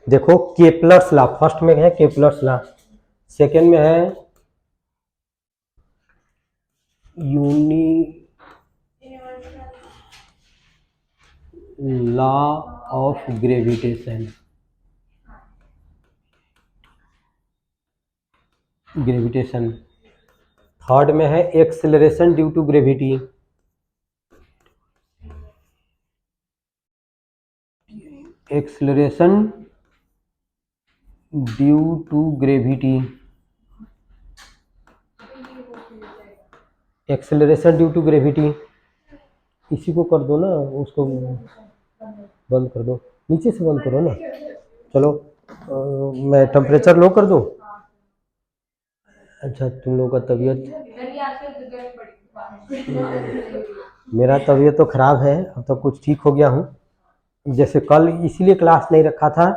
देखो Kepler's law, first में है केपलर्स लॉ, सेकेंड में है लॉ ऑफ ग्रेविटेशन, थर्ड में है acceleration due to gravity, acceleration due to gravity, acceleration due to gravity, इसी को कर दो ना, उसको बंद कर दो, नीचे से बंद करो ना। चलो मैं टेम्परेचर लो कर दूं। अच्छा तुम लोगों का तबीयत, मेरा तबीयत तो खराब है, अब तो कुछ ठीक हो गया हूँ। जैसे कल इसीलिए क्लास नहीं रखा था,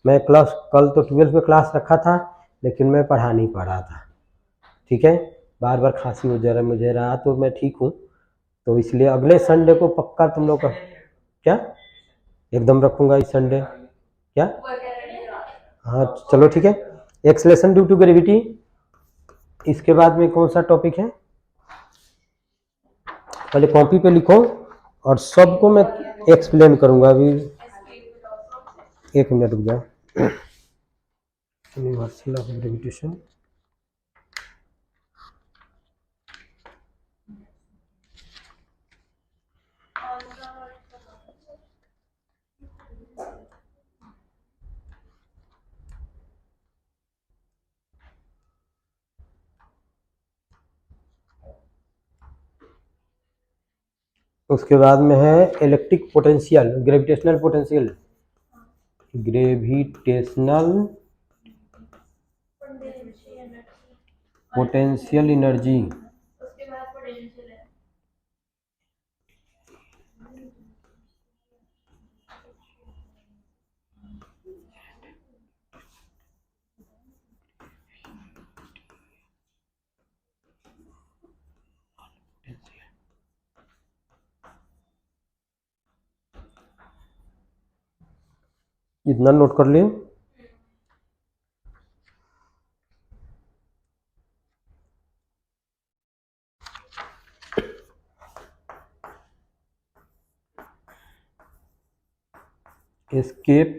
मैं क्लास कल तो 12 में क्लास रखा था, लेकिन मैं पढ़ा नहीं पा रहा था, ठीक है, बार बार खांसी वगैरह मुझे रहा, तो मैं ठीक हूँ, तो इसलिए अगले संडे को पक्का तुम लोग का क्या एकदम रखूँगा इस संडे, क्या हाँ चलो ठीक है। एक्सेलरेशन ड्यू टू ग्रेविटी, इसके बाद में कौन सा टॉपिक है, पहले कॉपी पे लिखो और सबको मैं एक्सप्लेन करूंगा। अभी एक मिनट रुक जाओ। यूनिवर्सल ऑफ ग्रेविटेशन, उसके बाद में है electric potential, gravitational potential, gravitational potential energy, इतना नोट कर लिए। एस्केप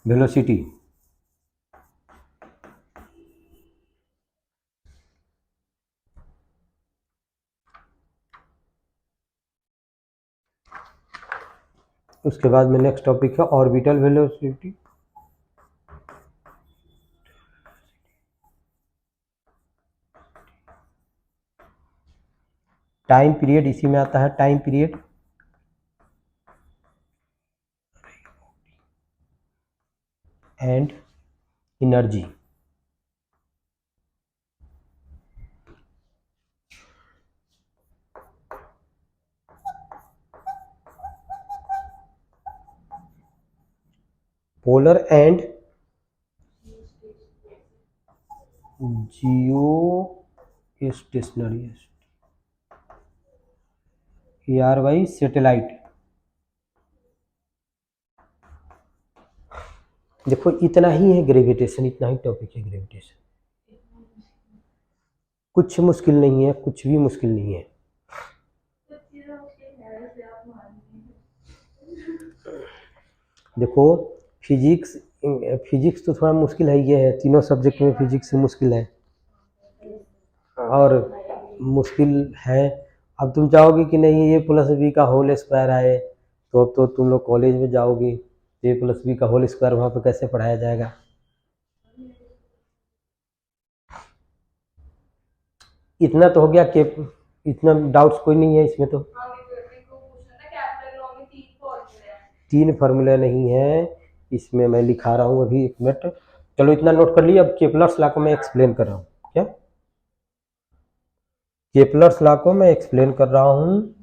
वेलोसिटी, उसके बाद में नेक्स्ट टॉपिक है ऑर्बिटल वेलोसिटी, टाइम पीरियड, इसी में आता है time period, and energy, polar and Jio stationery, यार भाई सैटेलाइट। देखो इतना ही है ग्रेविटेशन, इतना ही टॉपिक है ग्रेविटेशन, कुछ मुश्किल नहीं है, कुछ भी मुश्किल नहीं है। देखो फिजिक्स, फिजिक्स तो थोड़ा मुश्किल है, ये है तीनों सब्जेक्ट में फिजिक्स मुश्किल है, और मुश्किल है। अब तुम चाहोगे कि नहीं ये प्लस बी का होल स्क्वायर आए, तो अब तो तुम लोग कॉलेज में जाओगे, ए प्लस बी का होल स्क्वायर वहाँ पे कैसे पढ़ाया जाएगा। इतना तो हो गया कि इतना डाउट्स कोई नहीं है इसमें, तो 3 फार्मूला नहीं है इसमें, मैं लिखा रहा हूँ अभी, एक मिनट। चलो इतना नोट कर लिया, अब केपलर्स लॉ को मैं एक्सप्लेन कर रहा हूँ। क्या केपलर्स लॉ को मैं एक्सप्लेन कर रहा हूँ।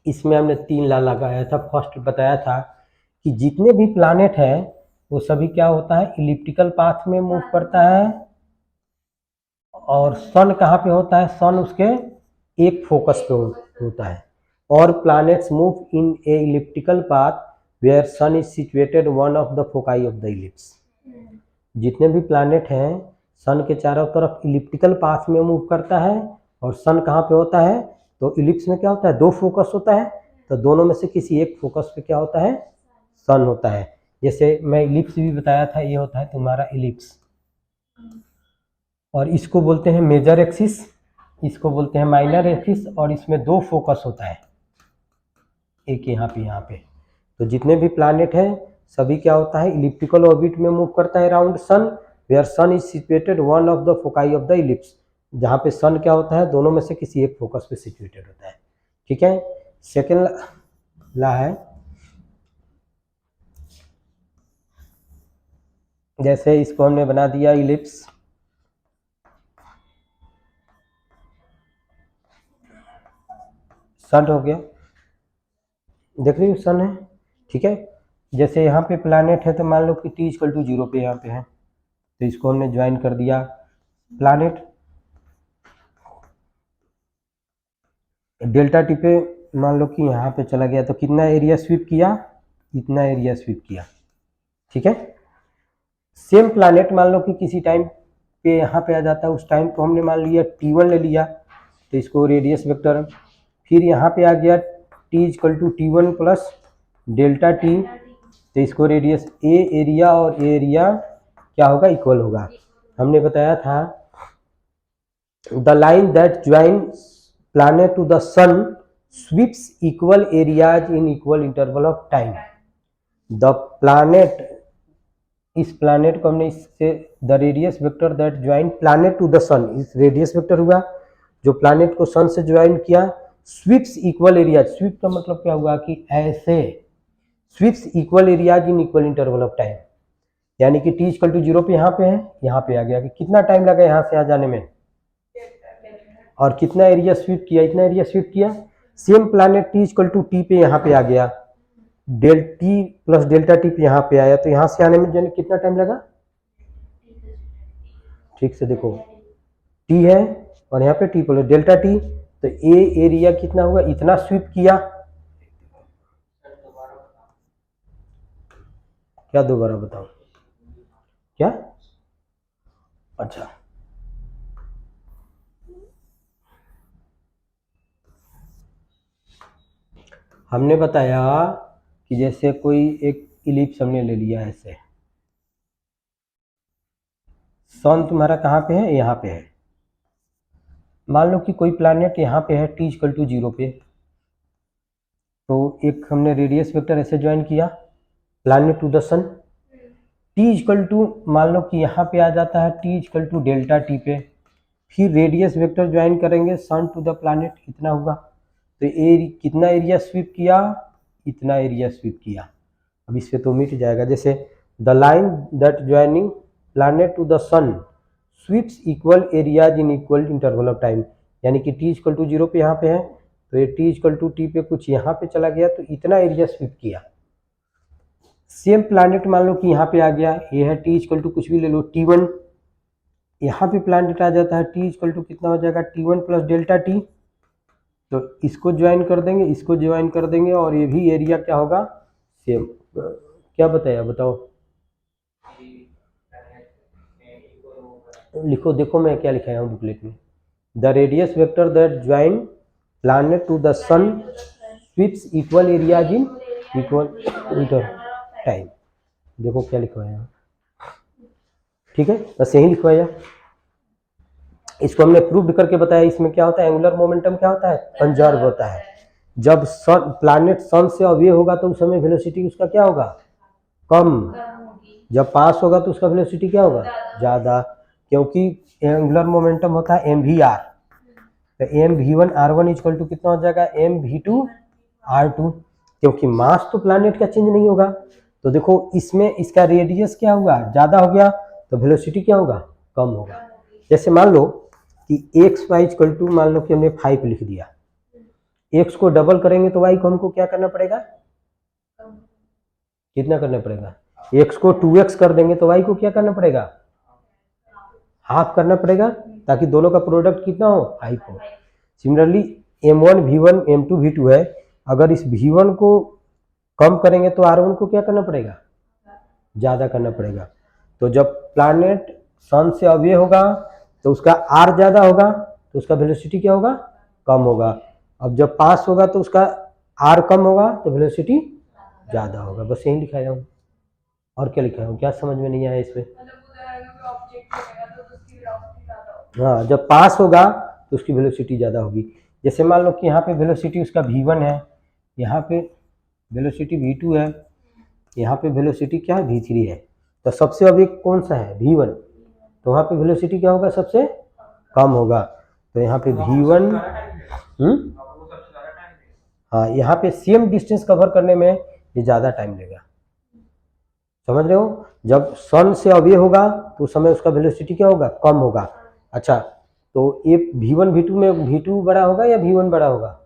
इसमें हमने 3 लॉ लगाया था। फर्स्ट बताया था कि जितने भी प्लैनेट है वो सभी क्या होता है, इलिप्टिकल पाथ में मूव करता है, और सन कहाँ पे होता है, सन उसके एक फोकस पे होता है। और planets move in a elliptical path where sun is situated one of the foci of the ellipse. जितने भी प्लैनेट हैं सन के चारों तरफ इलिप्टिकल पाथ में मूव करता है, और सन कहाँ पे होता है, तो इलिप्स में क्या होता है, दो फोकस होता है, तो दोनों में से किसी एक फोकस पे क्या होता है, सन होता है। जैसे मैं इलिप्स भी बताया था, ये होता है तुम्हारा इलिप्स, और इसको बोलते हैं मेजर एक्सिस, इसको बोलते हैं माइनर एक्सिस, और इसमें दो फोकस होता है, एक यहाँ पे। तो जितने भी प्लैनेट हैं सभी क्या होता है, इलिप्टिकल ऑर्बिट में मूव करता है around sun where sun is situated one of the foci of the ellipse, जहाँ पे सन क्या होता है, दोनों में से किसी एक फोकस पे सिचुएटेड होता है। ठीक है, सेकेंड ला है, जैसे इसको हमने बना दिया इलिप्स, सन हो गया, देख रही हो सन है। ठीक है, जैसे यहाँ पे प्लैनेट है तो मान लो कि t इक्वल टू 0 पे यहाँ पे है, तो इसको हमने ज्वाइन कर दिया प्लैनेट। डेल्टा टी पे मान लो कि यहाँ पे चला गया, तो कितना एरिया स्वीप किया, इतना एरिया स्वीप किया। ठीक है, सेम प्लैनेट मान लो कि किसी टाइम पे यहाँ पे आ जाता है, उस टाइम को हमने मान लिया t1 ले लिया, तो इसको रेडियस वेक्टर, फिर यहाँ पे आ गया t equal to t1 plus delta T, तो इसको रेडियस ए एरिया, और एरिया क्या होगा, इक्वल होगा। हमने बताया था the line that join planet to the sun sweeps equal areas in equal interval of time. The planet, इस प्लैनेट को हमने इससे the radius vector that join planet to the sun, इस रेडियस वेक्टर हुआ जो प्लैनेट को सन से join किया, स्वीप्स इक्वल एरियाज, स्वीप का मतलब क्या हुआ कि ऐसे, sweeps equal areas in equal interval of time, यानी कि t इक्वल टू 0 पे यहाँ पे है, यहाँ पे आ गया कि कितना टाइम लगा यहाँ से आ जाने में, और कितना एरिया स्वीप किया, इतना एरिया स्वीप किया। Same planet t equal to t पे यहाँ पे आ गया, del t plus delta t पे यहाँ पे आया, तो यहाँ से आने में जाने कितना टाइम लगा, ठीक से देखो, t है और यहाँ पे t प्लस डेल्टा टी, तो ए एरिया कितना हुआ, इतना स्वीप किया। क्या दोबारा बताओ, क्या, अच्छा हमने बताया कि जैसे कोई एक इलिप्स हमने ले लिया ऐसे, सन तुम्हारा कहाँ पे है, यहाँ पे है, मान लो कि कोई प्लैनेट यहाँ पे है t इक्वल टू 0 पे, तो एक हमने रेडियस वेक्टर ऐसे ज्वाइन किया planet to the sun, t equal to मान लो कि यहाँ पे आ जाता है t equal to delta t पे, फिर रेडियस वेक्टर ज्वाइन करेंगे सन टू द प्लैनेट, इतना होगा, तो कितना एरिया स्वीप किया, इतना एरिया स्वीप किया। अब इस पे तो मिट जाएगा, जैसे the line that joining planet to the sun sweeps equal areas in equal interval of time, यानी कि t इक्वल टू 0 पे यहाँ पे है, तो ये t इक्वल टू टी पे कुछ यहाँ पे चला गया, तो इतना एरिया स्वीप किया। सेम प्लैनेट मान लो कि यहाँ पे आ गया, ये है t इक्वल टू कुछ भी ले लो t1, यहाँ पे प्लैनेट आ जाता है t इक्वल टू कितना हो जाएगा, t1 प्लस डेल्टा टी, तो इसको ज्वाइन कर देंगे, इसको ज्वाइन कर देंगे, और ये भी एरिया क्या होगा, सेम। क्या बताया, बताओ, लिखो, देखो मैं क्या लिखा है बुकलेट में, the radius vector that join planet to the sun sweeps equal areas in equal inter time, देखो क्या लिखवाया, ठीक है, बस यही लिखवाया। इसको हमने प्रूव करके बताया, इसमें क्या होता है, एंगुलर मोमेंटम क्या होता है, कंजर्व होता है। जब सन प्लैनेट सन से अवे होगा तो उस समय वेलोसिटी उसका क्या होगा, कम, जब पास होगा तो उसका वेलोसिटी क्या होगा, ज़्यादा, क्योंकि एंगुलर मोमेंटम होता है एम वी आर, तो m v one r one equal to कितना हो जाएगा, m v two r two, क्योंकि मास तो प्लैनेट का चेंज नहीं होगा, तो देखो इसमें इसका रेडियस क्या हुआ, ज़्यादा हो गया, तो वेलोसिटी क्या होगा, कम होगा। जैसे मान लो कि एक्स वाई इक्वल टू, मान लो कि हमने 5 लिख दिया, एक्स को डबल करेंगे तो वाई को हमको क्या करना पड़ेगा, कितना करना पड़ेगा, एक्स को 2x कर देंगे तो वाई को क्या करना पड़ेगा, हाफ करना पड़ेगा, ताकि दोनों का प्रोडक्ट कितना हो, 5 हो। Similarly m1 v1 m2 v2 है, अगर इस v1 को कम करेंगे तो r1 को क्या करना पड़ेगा, ज़्यादा करना पड़ेगा। तो जब प्लैनेट सन से अवे होगा तो उसका r ज़्यादा होगा तो उसका वेलोसिटी क्या होगा, कम होगा। अब जब पास होगा तो उसका r कम होगा तो वेलोसिटी ज़्यादा होगा। बस यही लिखाया हूँ, और क्या लिखा हूँ, क्या समझ में नहीं आया इसमें। हाँ, जब पास होगा तो उसकी वेलोसिटी ज़्यादा होगी। जैसे मान लो कि यहाँ पे वेलोसिटी उसका v1 है, यहाँ पे वेलोसिटी v2 है, यहाँ पे वेलोसिटी क्या है, v3 है। तो सबसे अधिक कौन सा है, v1, तो वहाँ पे वेलोसिटी क्या होगा, सबसे कम होगा। तो यहाँ पे v1 हाँ, यहाँ पे सेम डिस्टेंस कवर करने में ये ज़्यादा टाइम लेगा। समझ रहे हो, जब सन से अवे होगा तो उस समय उसका वेलोसिटी क्या होगा, कम होगा। अच्छा, तो ये v1 v2 में v2 बड़ा होगा या v1 बड़ा होगा,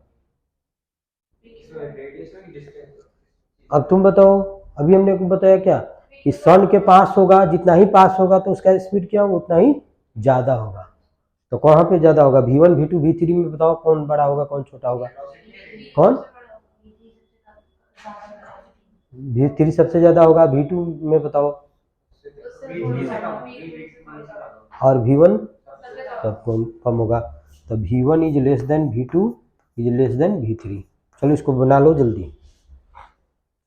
अब तुम बताओ। अभी हमने बताया क्या कि सन के पास होगा, जितना ही पास होगा तो उसका स्पीड क्या होगा, उतना ही ज़्यादा होगा। तो कहाँ पे ज़्यादा होगा, v1 v2 v3 में बताओ कौन बड़ा होगा कौन छोटा होगा, कौन, v3 सबसे ज़्यादा होगा। v2 में बताओ, और v1 सब कम होगा। तो v1 is less than v2 is less than v3। चलो इसको बना लो, जल्दी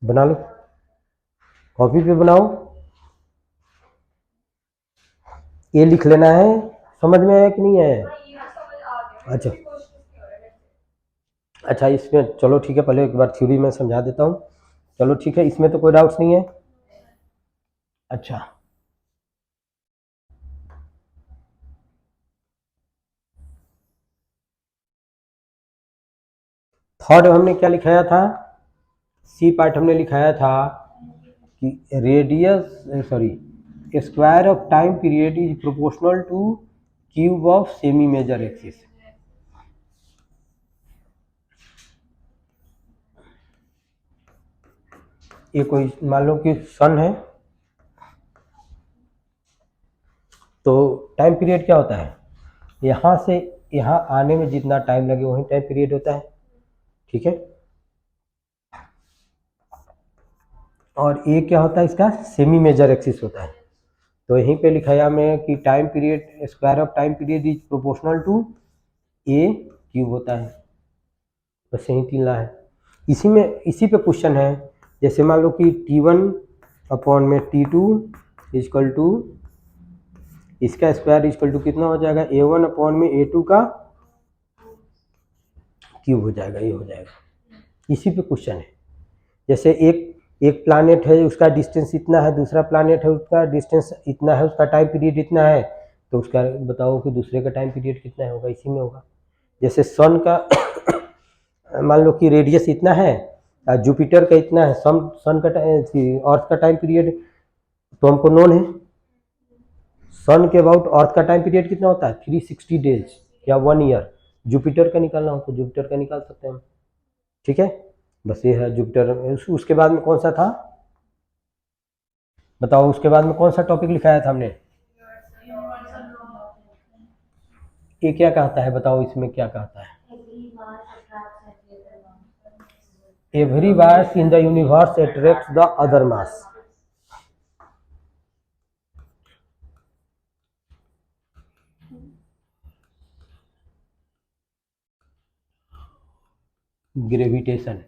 बना लो, कॉपी पे बनाओ, ये लिख लेना है। समझ में आया कि नहीं आया। अच्छा अच्छा, इसमें चलो ठीक है, पहले एक बार थ्योरी में समझा देता हूँ। चलो ठीक है, इसमें तो कोई डाउट्स नहीं है। अच्छा, थर्ड हमने क्या लिखाया था, सी पार्ट हमने लिखाया था कि radius sorry square of time period is proportional to cube of semi major axis. ये कोई मान लो कि सन है, तो टाइम पीरियड क्या होता है, यहाँ से यहाँ आने में जितना टाइम लगे वही टाइम पीरियड होता है, ठीक है। और ये क्या होता है, इसका सेमी मेजर एक्सिस होता है। तो यहीं पे लिखाया मैं कि time period square of time period is proportional to a cube होता है। बस यही तीन ला है, इसी पे क्वेश्चन है। जैसे मान लो कि T1 अपॉन में T2 इजकल टू इसका स्क्वायर इजकल टू कितना हो जाएगा, A1 अपॉन में A2 का क्यूब हो जाएगा, ये हो जाएगा। इसी पे क्वेश्चन है। जैसे एक प्लानेट है उसका डिस्टेंस इतना है, दूसरा प्लानेट है उसका डिस्टेंस इतना है, उसका टाइम पीरियड इतना है, तो उसका बताओ कि दूसरे का टाइम पीरियड कितना होगा, इसी में होगा। जैसे सन का मान लो कि रेडियस इतना है, जुपिटर का इतना है, सन का अर्थ का टाइम पीरियड तो हमको नोन है। सन के अबाउट अर्थ का टाइम पीरियड कितना होता है, 360 डेज या 1 ईयर। जुपिटर का निकालना हो तो जुपिटर का निकाल सकते हैं हम, ठीक है। बस ये है जुपिटर। उसके बाद में कौन सा था बताओ, उसके बाद में कौन सा टॉपिक लिखाया था हमने, ये क्या कहता है बताओ, इसमें क्या कहता है, every mass in the universe attracts the other mass. Gravitation,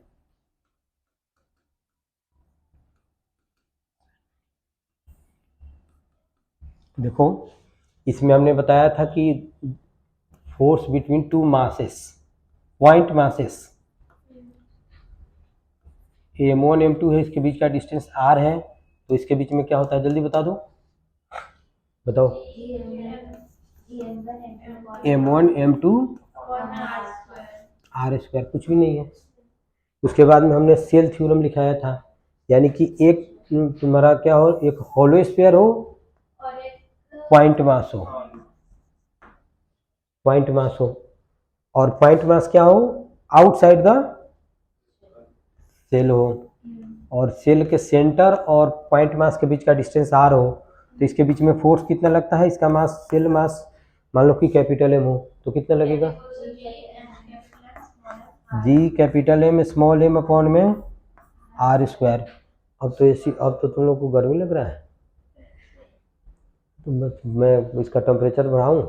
देखो इसमें हमने बताया था कि force between two masses, point masses, m1 m2 है, इसके बीच का डिस्टेंस r है, तो इसके बीच में क्या होता है, जल्दी बता दो, बताओ। m1 m2 r स्क्वायर कुछ भी नहीं है। उसके बाद में हमने सेल थ्योरम लिखाया था, यानी कि एक तुम्हारा क्या हो, एक होलो स्फीयर हो, पॉइंट मास हो, पॉइंट मास हो, और पॉइंट मास क्या हो, आउटसाइड द सेल हो, और सेल के सेंटर और पॉइंट मास के बीच का डिस्टेंस r हो, तो इसके बीच में फोर्स कितना लगता है, इसका मास सेल मास मान लो कि कैपिटल एम हो तो कितना लगेगा, G capital M small M upon में आर स्क्वायर। अब तो ऐसी, अब तो तुम लोग को गर्मी लग रहा है, तो मैं इसका टेम्परेचर बढ़ाऊं?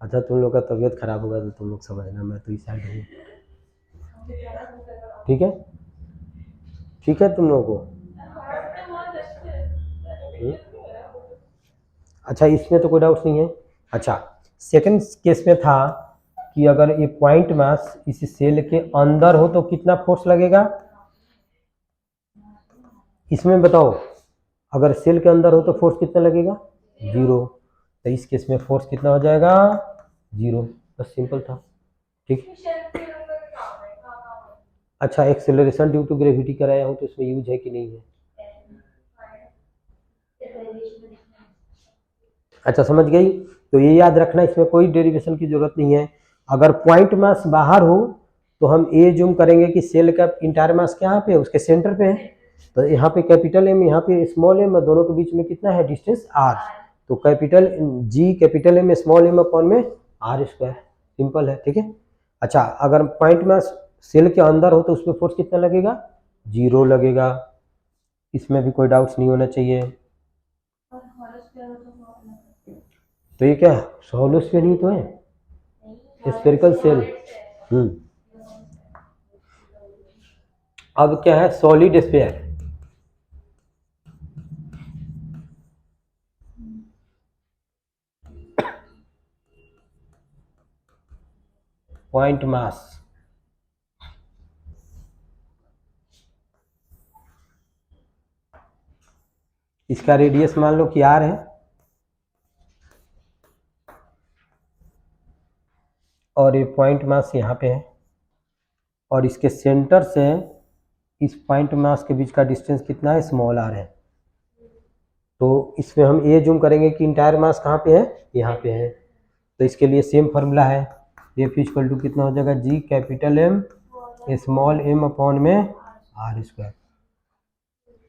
अच्छा तुम लोग का तबीयत खराब होगा तो तुम लोग समझना, मैं तो इस साइड हूँ, ठीक है, ठीक है तुम लोगों को। अच्छा इसमें तो कोई डाउट नहीं है। अच्छा सेकंड केस में था कि अगर ये पॉइंट मास इस सेल के अंदर हो तो कितना फोर्स लगेगा, इसमें बताओ, अगर सेल के अंदर हो तो फोर्स कितना लगेगा, 0। तो इस केस में फोर्स कितना हो जाएगा, 0। बस सिंपल था, ठीक। अच्छा एक्सेलरेशन ड्यू टू ग्रेविटी कराया हूँ तो इसमें यूज है कि नहीं है, अच्छा समझ गई। तो ये याद रखना, इसमें कोई डेरिवेशन की जरूरत नहीं है। अगर पॉइंट मास बाहर हो तो हम ये जूम करेंगे कि सेल का इंटायर मास कहाँ पे है, उसके सेंटर पे है। तो यहाँ पे कैपिटल एम, यहाँ पे स्मॉल एम, दोनों के बीच में कितना है डिस्टेंस, आर। तो capital G capital M small M upon में आर स्क्वायर, सिंपल है, ठीक है। अच्छा अगर पॉइंट मास सेल के अंदर हो तो उसमें फोर्स कितना लगेगा, 0 लगेगा, इसमें भी कोई डाउट्स नहीं होना चाहिए। तो ये क्या है, होलो स्फीयर ही तो है, स्फेरिकल सेल। अब क्या है, सॉलिड स्फीयर। पॉइंट मास, इसका रेडियस मान लो कि आर है, और ये पॉइंट मास यहाँ पे है, और इसके सेंटर से इस पॉइंट मास के बीच का डिस्टेंस कितना है, स्मॉल आर है। तो इसमें हम ये जूम करेंगे कि इंटायर मास कहाँ पे है, यहाँ पे है। तो इसके लिए सेम फार्मूला है, एफ इक्वल टू कितना हो जाएगा, G capital M small M upon में आर स्क्वायर।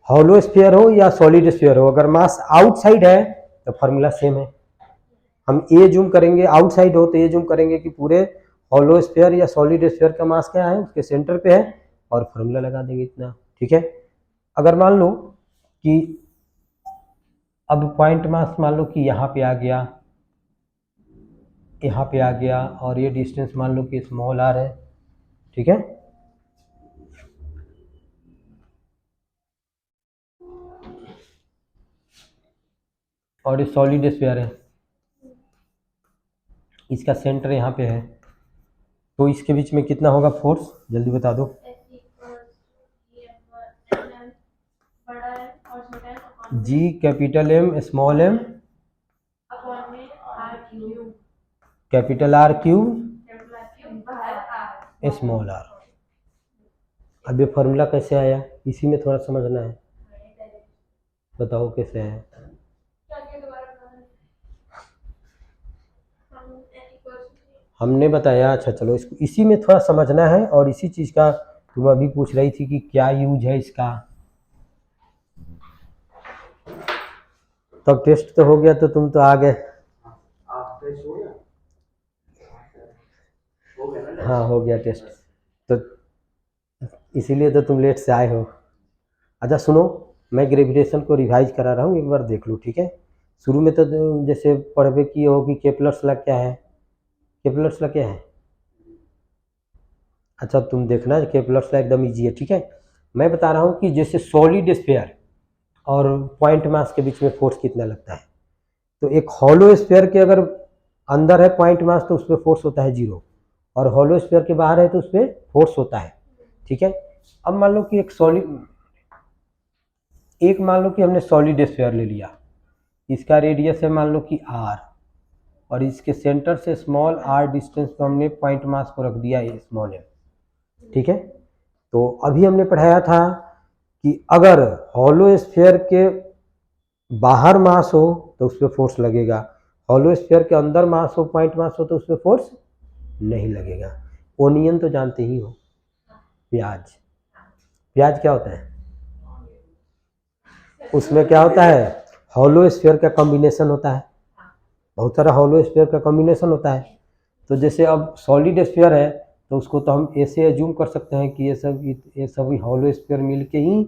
हॉलो स्फीयर हो या सॉलिड स्फीयर हो, अगर मास आउटसाइड है तो फार्मूला सेम है। हम ये जूम करेंगे, आउटसाइड हो तो ये जूम करेंगे कि पूरे हॉलो स्फीयर या सॉलिड स्फीयर का मास क्या है, उसके सेंटर पे है, और फार्मूला लगा देंगे इतना, ठीक है। अगर मान लो कि अब पॉइंट मास मान लो कि यहाँ पे आ गया, यहाँ पे आ गया, और ये डिस्टेंस मान लो कि स्मॉल आर है, ठीक है। और ये सॉलिड स्फीयर है, इसका सेंटर यहाँ पे है, तो इसके बीच में कितना होगा फोर्स, जल्दी बता दो। G capital M small M capital R cube small R. अब ये फॉर्मूला कैसे आया, इसी में थोड़ा समझना है, बताओ कैसे है। हमने बताया, अच्छा चलो इसको इसी में थोड़ा समझना है, और इसी चीज़ का तुम अभी पूछ रही थी कि क्या यूज है इसका। तब टेस्ट तो हो गया तो तुम तो आ गए। हाँ हो गया टेस्ट, तो इसीलिए तो तुम लेट से आए हो। अच्छा सुनो, मैं ग्रेविटेशन को रिवाइज करा रहा हूँ, एक बार देख लो, ठीक है। शुरू में तो जैसे पढ़वे की हो कि केपलर्स लॉ क्या है, केपलर्स लॉ क्या है, अच्छा तुम देखना केपलर्स लॉ एकदम इजी है, ठीक है। मैं बता रहा हूँ कि जैसे सॉलिड स्फीयर और पॉइंट मास के बीच में फोर्स कितना लगता है। तो एक हॉलो स्फीयर के अगर अंदर है पॉइंट मास तो उस पर फोर्स होता है 0, और हॉलो स्फीयर के बाहर है तो उस पर फोर्स होता है, ठीक है। अब मान लो कि मान लो कि हमने सॉलिड स्फीयर ले लिया, इसका रेडियस है मान लो कि r, और इसके सेंटर से स्मॉल r डिस्टेंस पर हमने पॉइंट मास को रख दिया है स्मॉल m, ठीक है। तो अभी हमने पढ़ाया था कि अगर हॉलो स्फीयर के बाहर मास हो तो उस पर फोर्स लगेगा, हॉलो स्फीयर के अंदर मास हो, पॉइंट मास हो, तो उस पर फोर्स नहीं लगेगा। ओनियन तो जानते ही हो, प्याज, प्याज क्या होता है, उसमें क्या होता है, हॉलो स्फीयर का कॉम्बिनेशन होता है, बहुत सारा हॉलो स्फीयर का कॉम्बिनेशन होता है। तो जैसे अब सॉलिड स्फीयर है तो उसको तो हम ऐसे एज्यूम कर सकते हैं कि ये सभी हॉलो स्फीयर मिल के ही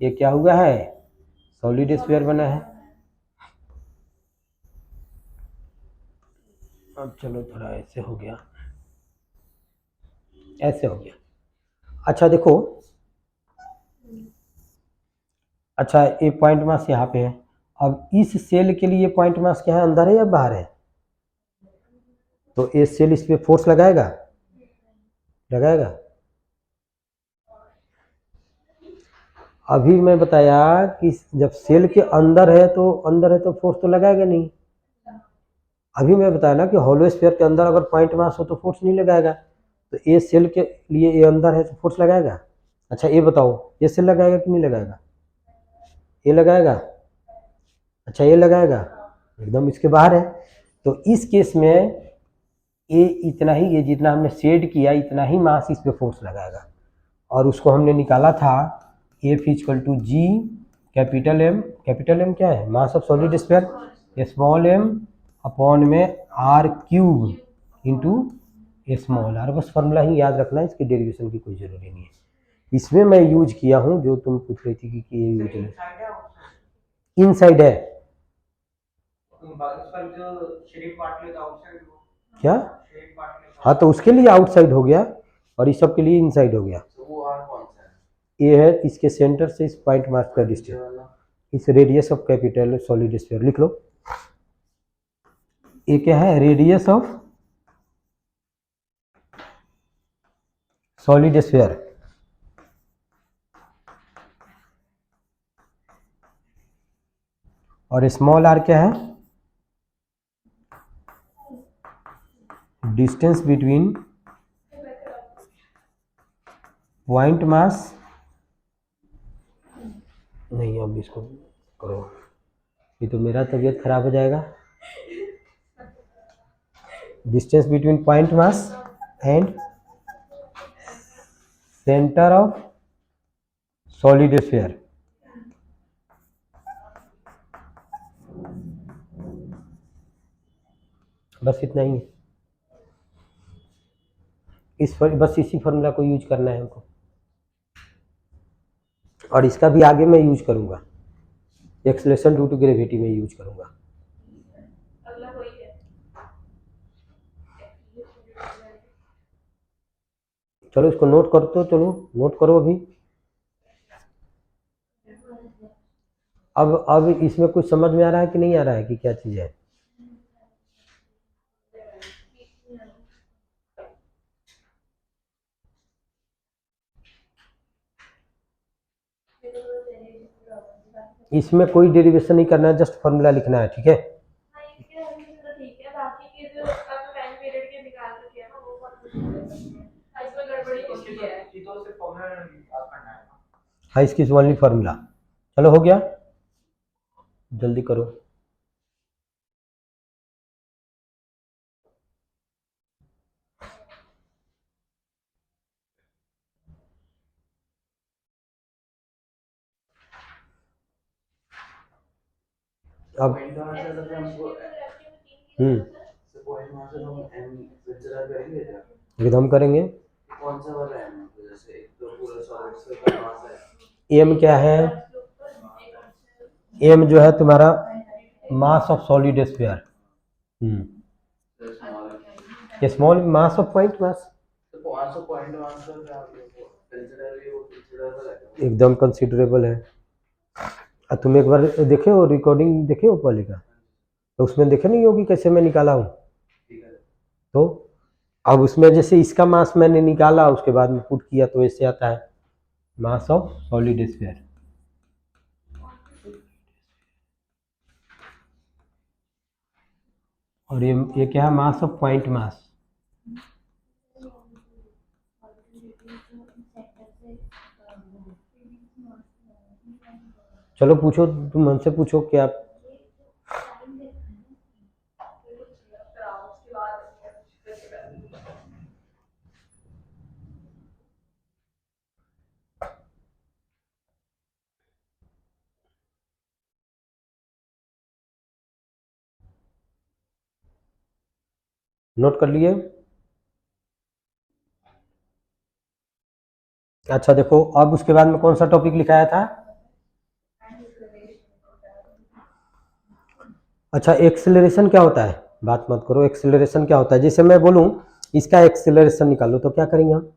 ये क्या हुआ है, सॉलिड स्फीयर बना है। अब चलो थोड़ा ऐसे हो गया, ऐसे हो गया। अच्छा देखो, अच्छा ये पॉइंट मास यहाँ पे है। अब इस सेल के लिए पॉइंट मास क्या है, अंदर है या बाहर है? तो ये सेल इस पे फोर्स लगाएगा, लगाएगा। अभी मैं बताया कि जब सेल के अंदर है तो फोर्स तो लगाएगा नहीं। अभी मैं बताया ना कि हॉलो स्फीयर के अंदर अगर पॉइंट मास हो तो फोर्स नहीं लगाएगा। तो ये सेल के लिए ये अंदर है तो फोर्स लगाएगा। अच्छा ये बताओ, ये सेल लगाएगा कि नहीं लगाएगा? ये लगाएगा। अच्छा ये लगाएगा, एकदम इसके बाहर है। तो इस केस में ये इतना ही, ये जितना हमने शेड किया इतना ही मास इस पे फोर्स लगाएगा। और उसको हमने निकाला था F equal to G capital M क्या है, mass of solid sphere, small M upon में R cube into small R. बस फॉर्मूला ही याद रखना है, इसकी डेरिवेशन की कोई जरूरी नहीं है। इसमें मैं यूज किया हूँ जो तुम पूछ रही थी कि ये यूज इनसाइड है क्या? हाँ तो उसके लिए आउटसाइड हो गया और इस सब के लिए इनसाइड हो गया। ये है इसके सेंटर से इस पॉइंट मास का डिस्टेंस, इस radius of capital solid sphere लिख लो। ये क्या है, रेडियस ऑफ सॉलिड स्फीयर। और स्मॉल आर क्या है, डिस्टेंस बिटवीन पॉइंट मास, नहीं अब इसको करो, ये तो मेरा तबीयत खराब हो जाएगा। Distance between point mass and centre of solid sphere. बस इतना ही है, बस इसी फॉर्मूला को यूज करना है हमको। और इसका भी आगे मैं यूज करूंगा, एक्सेलरेशन ड्यू टू ग्रेविटी में यूज करूंगा। चलो इसको नोट कर, तो चलो नोट करो अभी। अब इसमें कुछ समझ में आ रहा है कि नहीं आ रहा है कि क्या चीज है? इसमें कोई डेरिवेशन नहीं करना है, जस्ट फॉर्मूला लिखना है, ठीक है। हाँ इसकी ओनली फॉर्मूला। चलो हो गया, जल्दी करो। अब एकदम करेंगे। एम क्या है, एम जो है तुम्हारा मास of solid sphere, small mass of point mass, एकदम कंसिडरेबल है। तुम एक बार देखे हो रिकॉर्डिंग, देखे हो पहले का, तो उसमें देखे नहीं होगी कैसे मैं निकाला हूँ। तो अब उसमें जैसे इसका मास मैंने निकाला उसके बाद में पुट किया तो ऐसे आता है मास ऑफ सॉलिड स्फीयर। और ये क्या है, मास ऑफ पॉइंट मास। चलो पूछो, तुम हमसे पूछो क्या। नोट कर लिए? अच्छा देखो, अब उसके बाद में कौन सा टॉपिक लिखाया था? अच्छा, एक्सेलरेशन क्या होता है? बात मत करो, एक्सेलरेशन क्या होता है? जैसे मैं बोलूं इसका एक्सेलरेशन निकालो तो क्या करेंगे हम?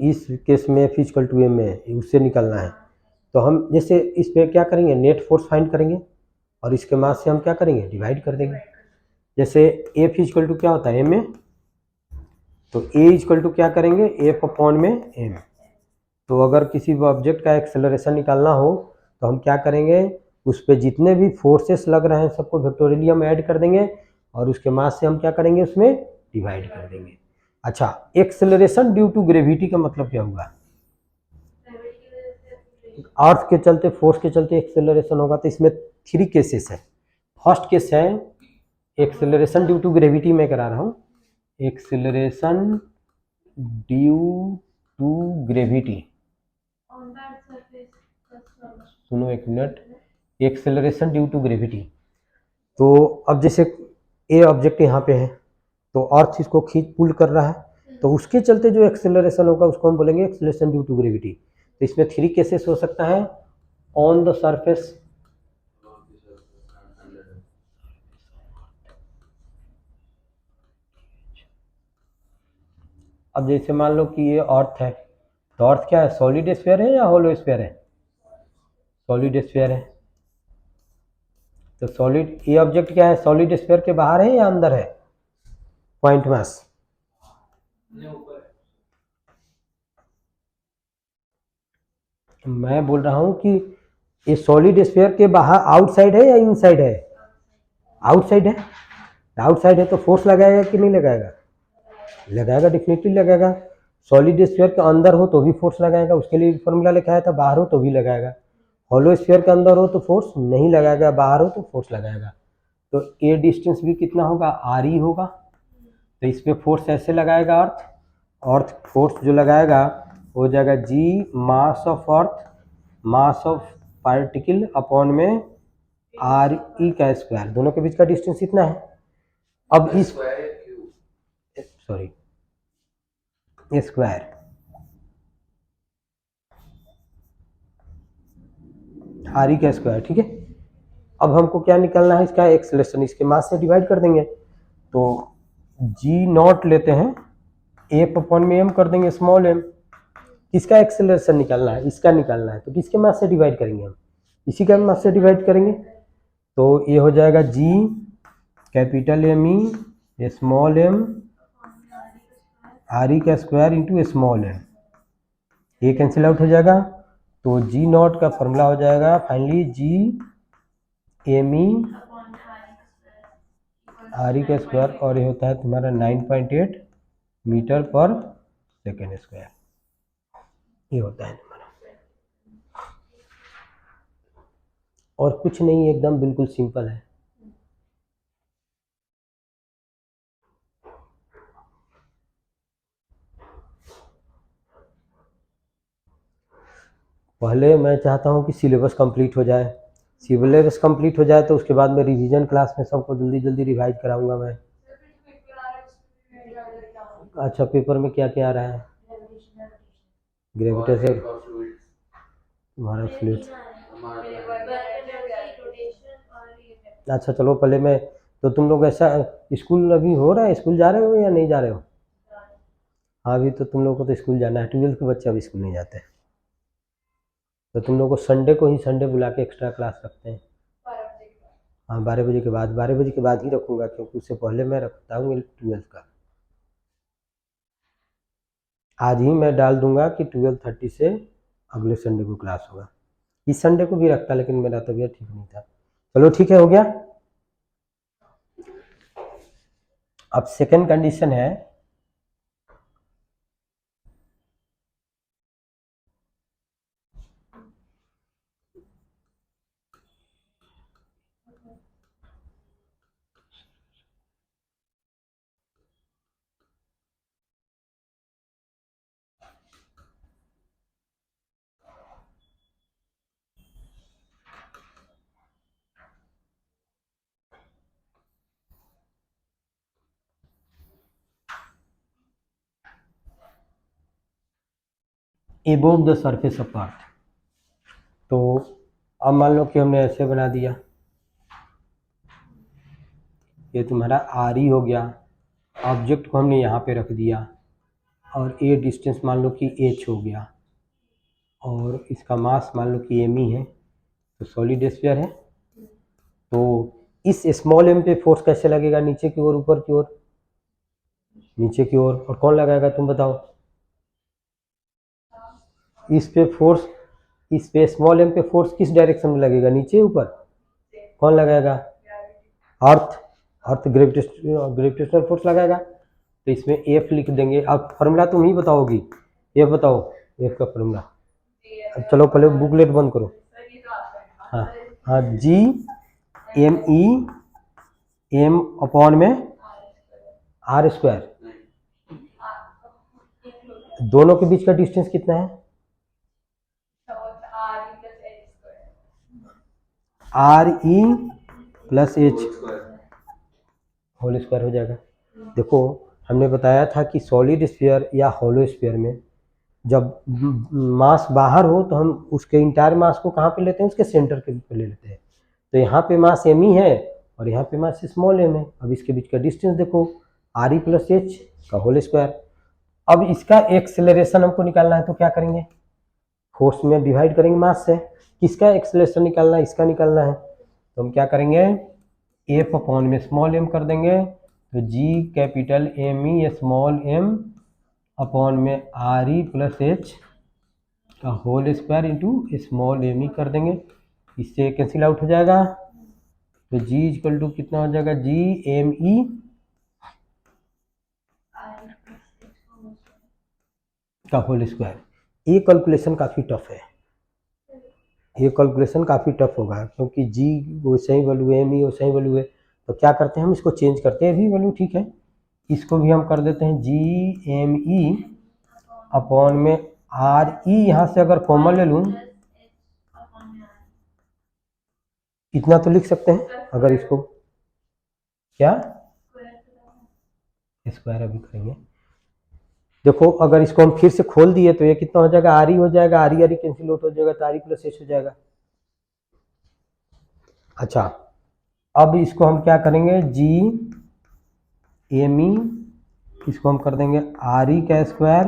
इस केस में F इक्वल टू एम है, उससे निकलना है। तो हम जैसे इस पे क्या करेंगे, नेट फोर्स फाइंड करेंगे और इसके मास से हम क्या करेंगे, डिवाइड कर देंगे। जैसे F इक्वल टू क्या होता है, एम ए, तो A इक्वल टू क्या करेंगे, F अपॉन में एम। तो अगर किसी ऑब्जेक्ट का एक्सेलरेशन निकालना हो तो हम क्या करेंगे, उस पर जितने भी फोर्सेस लग रहे हैं सबको वेक्टोरियली हम ऐड कर देंगे और उसके मास से हम क्या करेंगे, उसमें डिवाइड कर देंगे। अच्छा, एक्सेलरेशन ड्यू टू ग्रेविटी का मतलब क्या हुआ? अर्थ के चलते, फोर्स के चलते एक्सेलरेशन होगा। तो इसमें 3 केसेस है। फर्स्ट केस है एक्सेलरेशन ड्यू टू ग्रेविटी, में करा रहा हूँ, एक्सेलरेशन ड्यू टू ग्रेविटी। सुनो एक minute, acceleration due to gravity. तो अब जैसे ए ऑब्जेक्ट यहाँ पे है तो अर्थ इसको खींच पुल कर रहा है, तो उसके चलते जो एक्सेलरेशन होगा उसको हम बोलेंगे एक्सेलरेशन ड्यू टू ग्रेविटी। तो इसमें 3 केसेस हो सकता है, ऑन द सरफेस, अब जैसे मान लो कि ये अर्थ है, तो अर्थ क्या है, सॉलिड स्फीयर है या होलो स्फीयर है? सॉलिड स्फीयर है। तो सॉलिड, ये ऑब्जेक्ट क्या है, सॉलिड स्फीयर के बाहर है या अंदर है? पॉइंट मास, मैं बोल रहा हूं कि ये सॉलिड स्फीयर के बाहर आउटसाइड है या इनसाइड है? आउटसाइड है। आउटसाइड है तो फोर्स लगाएगा कि नहीं लगाएगा? लगाएगा, डेफिनेटली लगाएगा। सॉलिड स्फीयर के अंदर हो तो भी फोर्स लगाएगा, उसके लिए फॉर्मूला लिखा है था, बाहर हो तो भी लगाएगा। हॉलो स्फीयर के अंदर हो तो फोर्स नहीं लगाएगा, बाहर हो तो फोर्स लगाएगा। तो ये डिस्टेंस भी कितना होगा, आर ई होगा। तो इस पर फोर्स ऐसे लगाएगा अर्थ, अर्थ फोर्स जो लगाएगा हो जाएगा G mass of earth, mass of particle upon में आर ई का स्क्वायर, दोनों के बीच का डिस्टेंस इतना है। अब इस, सॉरी, स्क्वायर, आर ई का स्क्वायर, ठीक है। अब हमको क्या निकालना है, इसका एक्सेलरेशन, इसके मास से डिवाइड कर देंगे। तो जी नॉट लेते हैं, एफ अपॉन में एम कर देंगे, स्मॉल एम। किसका एक्सेलरेशन निकालना है, इसका निकालना है, तो किसके मास से डिवाइड करेंगे हम, इसी का मास से डिवाइड करेंगे। तो ये हो जाएगा G capital M E small M R E का स्क्वायर इंटू स्मॉल एम, ये कैंसिल आउट हो जाएगा। तो जी नॉट का फॉर्मूला हो जाएगा finally G M E R E का स्क्वायर, और ये होता है तुम्हारा 9.8 मीटर पर सेकेंड स्क्वायर, ये होता है तुम्हारा। और कुछ नहीं, एकदम बिल्कुल सिंपल है। पहले मैं चाहता हूँ कि सिलेबस कंप्लीट हो जाए, सिलेबस कंप्लीट हो जाए तो उसके बाद में रिवीजन क्लास में सबको जल्दी जल्दी रिवाइज कराऊंगा मैं। अच्छा, पेपर में क्या क्या आ रहा है? ग्रेविटेशन, तुम्हारा फ्लूइड। अच्छा चलो, पहले मैं, तो तुम लोग ऐसा, स्कूल अभी हो रहा है, स्कूल जा रहे हो या नहीं जा रहे हो? हाँ, अभी तो तुम लोग को तो स्कूल जाना है, 12th के बच्चे अभी स्कूल नहीं जाते। तो तुम लोग को संडे को ही, संडे बुला के एक्स्ट्रा क्लास रखते हैं। हाँ, 12 बजे के बाद, 12 बजे के बाद ही रखूँगा, क्योंकि उससे पहले मैं रखता हूँ 12th का। आज ही मैं डाल दूंगा कि 12:30 से अगले संडे को क्लास होगा। इस संडे को भी रखता, लेकिन मेरा तबीयत ठीक नहीं था। चलो ठीक है, हो गया। अब सेकंड कंडीशन है, above the surface of earth. तो अब मान लो कि हमने ऐसे बना दिया, ये तुम्हारा आर ई हो गया, ऑब्जेक्ट को हमने यहाँ पे रख दिया और ए डिस्टेंस मान लो कि एच हो गया और इसका मास मान लो कि एम ई है, तो सॉलिड स्फीयर है। तो इस स्मॉल एम पे फोर्स कैसे लगेगा, नीचे की ओर, ऊपर की ओर? नीचे की ओर। और कौन लगाएगा तुम बताओ? इस पे फोर्स, इस पे स्मॉल एम पे फोर्स किस डायरेक्शन में लगेगा, नीचे ऊपर? कौन लगाएगा? अर्थ। अर्थ ग्रेविटेशनल फोर्स लगाएगा। तो इसमें एफ लिख देंगे। अब फॉर्मूला तुम ही बताओगी, एफ बताओ, एफ का फॉर्मूला। चलो पहले बुकलेट बंद करो। हाँ हाँ, G M E M upon में आर स्क्वायर। दोनों के बीच का डिस्टेंस कितना है? R E plus H whole square हो जाएगा। देखो हमने बताया था कि सॉलिड स्फीयर या होलो स्फीयर में जब मास बाहर हो तो हम उसके इंटायर मास को कहाँ पे लेते हैं? उसके सेंटर के पे ले लेते हैं। तो यहाँ पे मास एम ई है और यहाँ पे मास स्मॉल एम है। अब इसके बीच का डिस्टेंस देखो, आर ई प्लस एच का होल स्क्वायर। अब इसका एक्सेलरेशन हमको निकालना है, तो क्या करेंगे? फोर्स में डिवाइड करेंगे मास से। किसका एक्सेलरेशन निकालना है? इसका निकालना है। तो हम क्या करेंगे? एफ अपॉन में स्मॉल एम कर देंगे, तो G capital M E small M upon में आर ई प्लस एच का whole square into small M E कर देंगे। इससे कैंसिल आउट हो जाएगा। तो जी इक्वल टू कितना हो जाएगा? जी एम ई का होल स्क्वायर। ये कैलकुलेशन काफ़ी टफ है, ये कैलकुलेशन काफ़ी टफ होगा क्योंकि जी वैसे ही वैल्यू है, एम ई वैसे ही वैल्यू है। तो क्या करते हैं हम, इसको चेंज करते हैं, भी वैल्यू ठीक है, इसको भी हम कर देते हैं जी एम ई अपॉन में आर ई। यहाँ से अगर कॉमन ले लूँ, इतना तो लिख सकते हैं। अगर इसको क्या स्क्वायर अभी करेंगे, देखो अगर इसको हम फिर से खोल दिए तो ये कितना हो जाएगा? आर ई हो जाएगा, आर ई कैंसिल आउट हो जाएगा, तो आर ई प्लस एच हो जाएगा। अच्छा, अब इसको हम क्या करेंगे? जी एम ई, इसको हम कर देंगे आर ई का स्क्वायर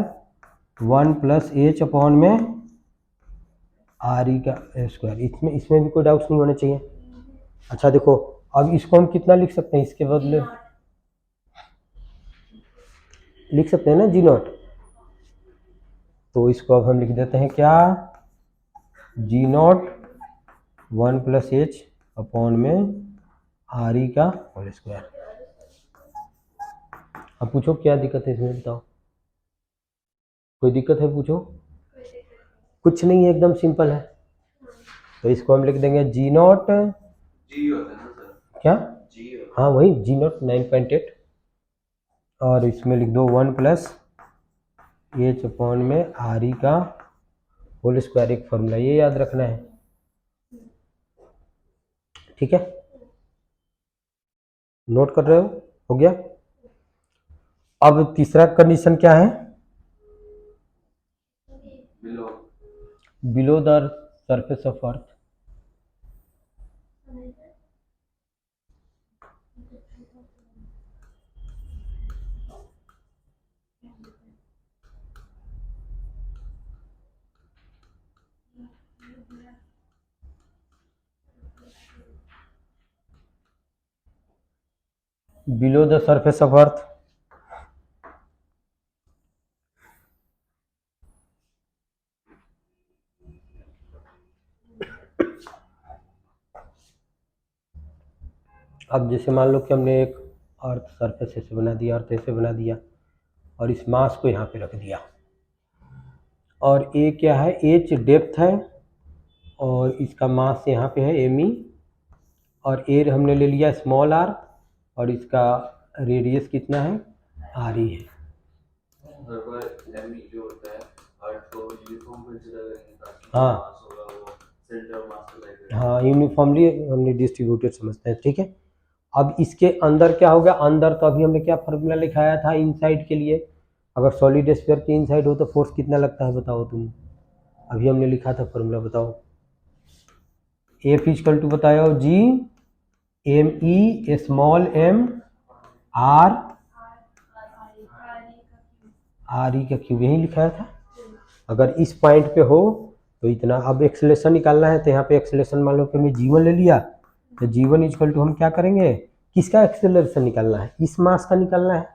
1 प्लस एच अपॉन में आर ई का स्क्वायर। इसमें भी कोई डाउट्स नहीं होने चाहिए। अच्छा देखो, अब इसको हम कितना लिख सकते हैं? इसके बदले लिख सकते हैं ना जी नॉट। तो इसको अब हम लिख देते हैं क्या? जी नॉट 1 प्लस एच अपॉन में आर ई का होल स्क्वायर। अब पूछो क्या दिक्कत है इसमें, बताओ। कोई दिक्कत है पूछो। कुछ नहीं है, एकदम सिंपल है। तो इसको हम लिख देंगे जी नॉट, जी होता है ना सर? क्या? जी हाँ वही जी नॉट 9.8, और इसमें लिख दो 1 प्लस एच अपॉन में आर ई का होल स्क्वायर। एक फॉर्मूला ये याद रखना है, ठीक है? नोट कर रहे हो गया? अब तीसरा कंडीशन क्या है? Below the surface of earth. Below the surface of earth, अब जैसे मान लो कि हमने एक अर्थ सरफेस ऐसे बना दिया, अर्थ ऐसे बना दिया, और इस मास को यहाँ पे रख दिया, और ए क्या है? एच डेप्थ है, और इसका मास यहाँ पे है एम ई, और ए हमने ले लिया स्मॉल आर, और इसका रेडियस कितना है? आर ई है। जो होता है अर्थ को यूनिफॉर्म कंसीडर करेंगे ताकि हाँ मास होगा वो सेंटर ऑफ मास को लाइक। हाँ, यूनिफॉर्मली हमने डिस्ट्रीब्यूटेड समझते हैं, ठीक है? अब इसके अंदर क्या हो गया? अंदर तो अभी हमने क्या फॉर्मूला लिखाया था इनसाइड के लिए? अगर सॉलिड स्फीयर के इनसाइड हो तो फोर्स कितना लगता है बताओ तुम? अभी हमने लिखा था फॉर्मूला, बताओ। एफ इजकल टू बताओ G M E small M R R E का क्यूब, यही लिखा था। अगर इस पॉइंट पे हो तो इतना। अब एक्सेलेरेशन निकालना है, तो यहाँ पे एक्सेलेरेशन मान लो कि मैं जीवन ले लिया, तो जीवन इजकल टू हम क्या करेंगे, किसका एक्सेलरेशन निकालना है, इस मास का निकालना है।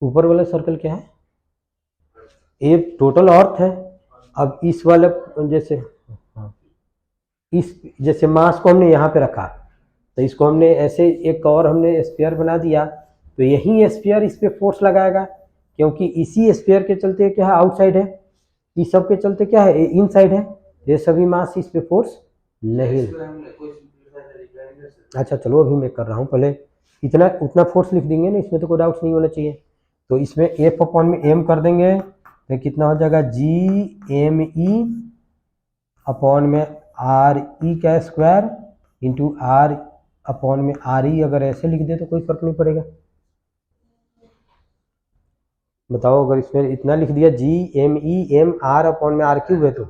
ऊपर वाला सर्कल क्या है, ये टोटल अर्थ है। अब इस वाले जैसे इस जैसे मास को हमने यहाँ पे रखा, तो इसको हमने ऐसे एक और हमने स्फीयर बना दिया, तो यही स्फीयर इस पे फोर्स लगाएगा, क्योंकि इसी स्फीयर के चलते क्या है, आउटसाइड है, इस सब के चलते क्या है, इनसाइड है। ये सभी मास इस पे फोर्स नहीं। अच्छा चलो अभी मैं कर रहा हूँ, पहले इतना उतना फोर्स लिख देंगे ना, इसमें तो कोई डाउट नहीं होना चाहिए। तो इसमें एफ अपॉन में एम कर देंगे, तो कितना हो जाएगा, जी एम ई अपॉन में आर ई का स्क्वायर इंटू आर अपॉन में आर ई। अगर ऐसे लिख दे तो कोई फर्क नहीं पड़ेगा। बताओ, अगर इसमें इतना लिख दिया जी एम ई एम आर अपॉन में आर क्यूब है तो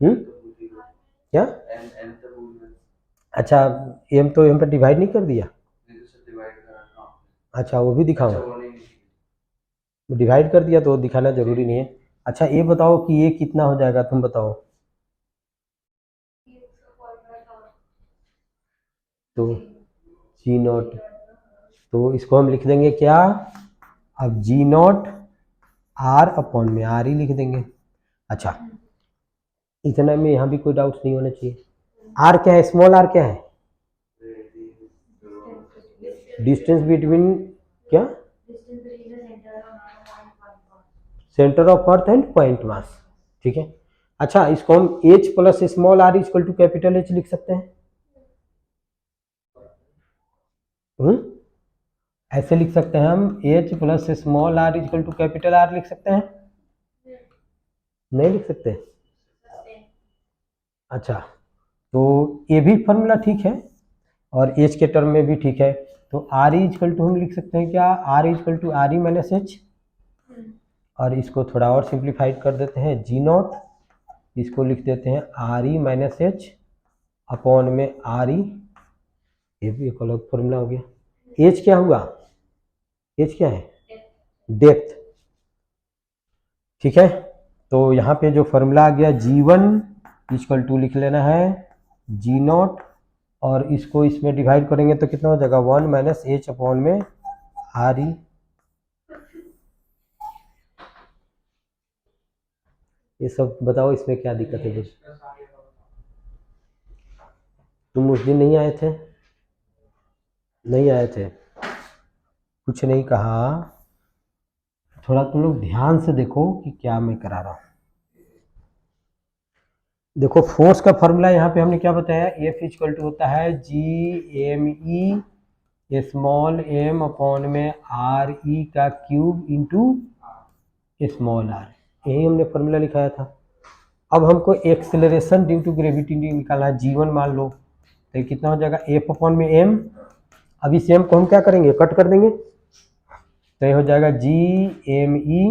क्या, अच्छा एम तो एम पर डिवाइड नहीं कर दिया, अच्छा वो भी दिखाऊं, डिवाइड कर दिया तो दिखाना जरूरी नहीं है। अच्छा ये बताओ कि ये कितना हो जाएगा, तुम बताओ। तो जी नॉट, तो इसको हम लिख देंगे क्या, अब जी नॉट आर अपॉन में आर ही लिख देंगे। अच्छा इतना में यहाँ भी कोई डाउट नहीं होना चाहिए। आर क्या है, स्मॉल आर क्या है, डिस्टेंस बिटवीन क्या, centre of Earth and point mass, ठीक है। अच्छा इसको हम H plus small R equal to capital H लिख सकते हैं। ऐसे लिख सकते हैं हम, H plus small R equal to capital R लिख सकते हैं, नहीं लिख सकते। अच्छा तो ये भी फॉर्मूला ठीक है और एच के टर्म में भी ठीक है। तो आर इक्वल टू हम लिख सकते हैं क्या, R equal to R E minus H, और इसको थोड़ा और सिंप्लीफाइड कर देते हैं, जी नॉट इसको लिख देते हैं are E minus H upon में आर ई, ये भी एक अलग फॉर्मूला हो गया। एच क्या हुआ, एच क्या है, डेप्थ, ठीक है। तो यहाँ पे जो फॉर्मूला आ गया G1 इक्वल टू लिख लेना है जी नॉट, और इसको इसमें डिवाइड करेंगे तो कितना हो जाएगा, 1 माइनस एच अपॉन में आर ई। ये सब बताओ इसमें क्या दिक्कत है बस। तुम उस दिन नहीं आए थे, नहीं आए थे, कुछ नहीं कहा, थोड़ा तुम लोग ध्यान से देखो कि क्या मैं करा रहा हूँ। देखो फोर्स का फॉर्मूला यहाँ पे हमने क्या बताया, एफ इक्वल टू होता है G M E small M upon में आर ई का क्यूब इंटू स्मॉल आर, यही हमने फॉर्मूला लिखाया था। अब हमको एक्सेलरेशन ड्यू टू ग्रेविटी निकालना है, जी1 मान लो, तो ये कितना हो जाएगा, एफ अपॉन में एम। अब इस एम को हम क्या करेंगे, कट कर देंगे, तो ये हो जाएगा जी एम ई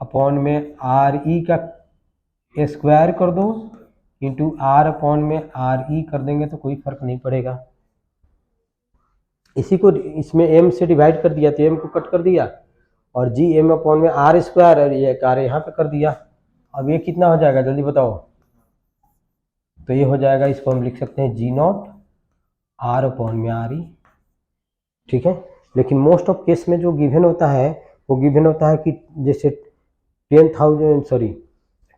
अपॉन में आर ई का स्क्वायर कर दो इंटू आर अपॉन में आर ई कर देंगे तो कोई फर्क नहीं पड़ेगा। इसी को इसमें एम से डिवाइड कर दिया तो एम को कट कर दिया, और जी एम अपॉन में आर स्क्वायर, और ये आर यहाँ पे कर दिया। अब ये कितना हो जाएगा जल्दी बताओ, तो ये हो जाएगा, इसको हम लिख सकते हैं जी नॉट आर अपॉन में आर ई, ठीक है। लेकिन मोस्ट ऑफ केस में जो गिवन होता है वो गिवन होता है कि जैसे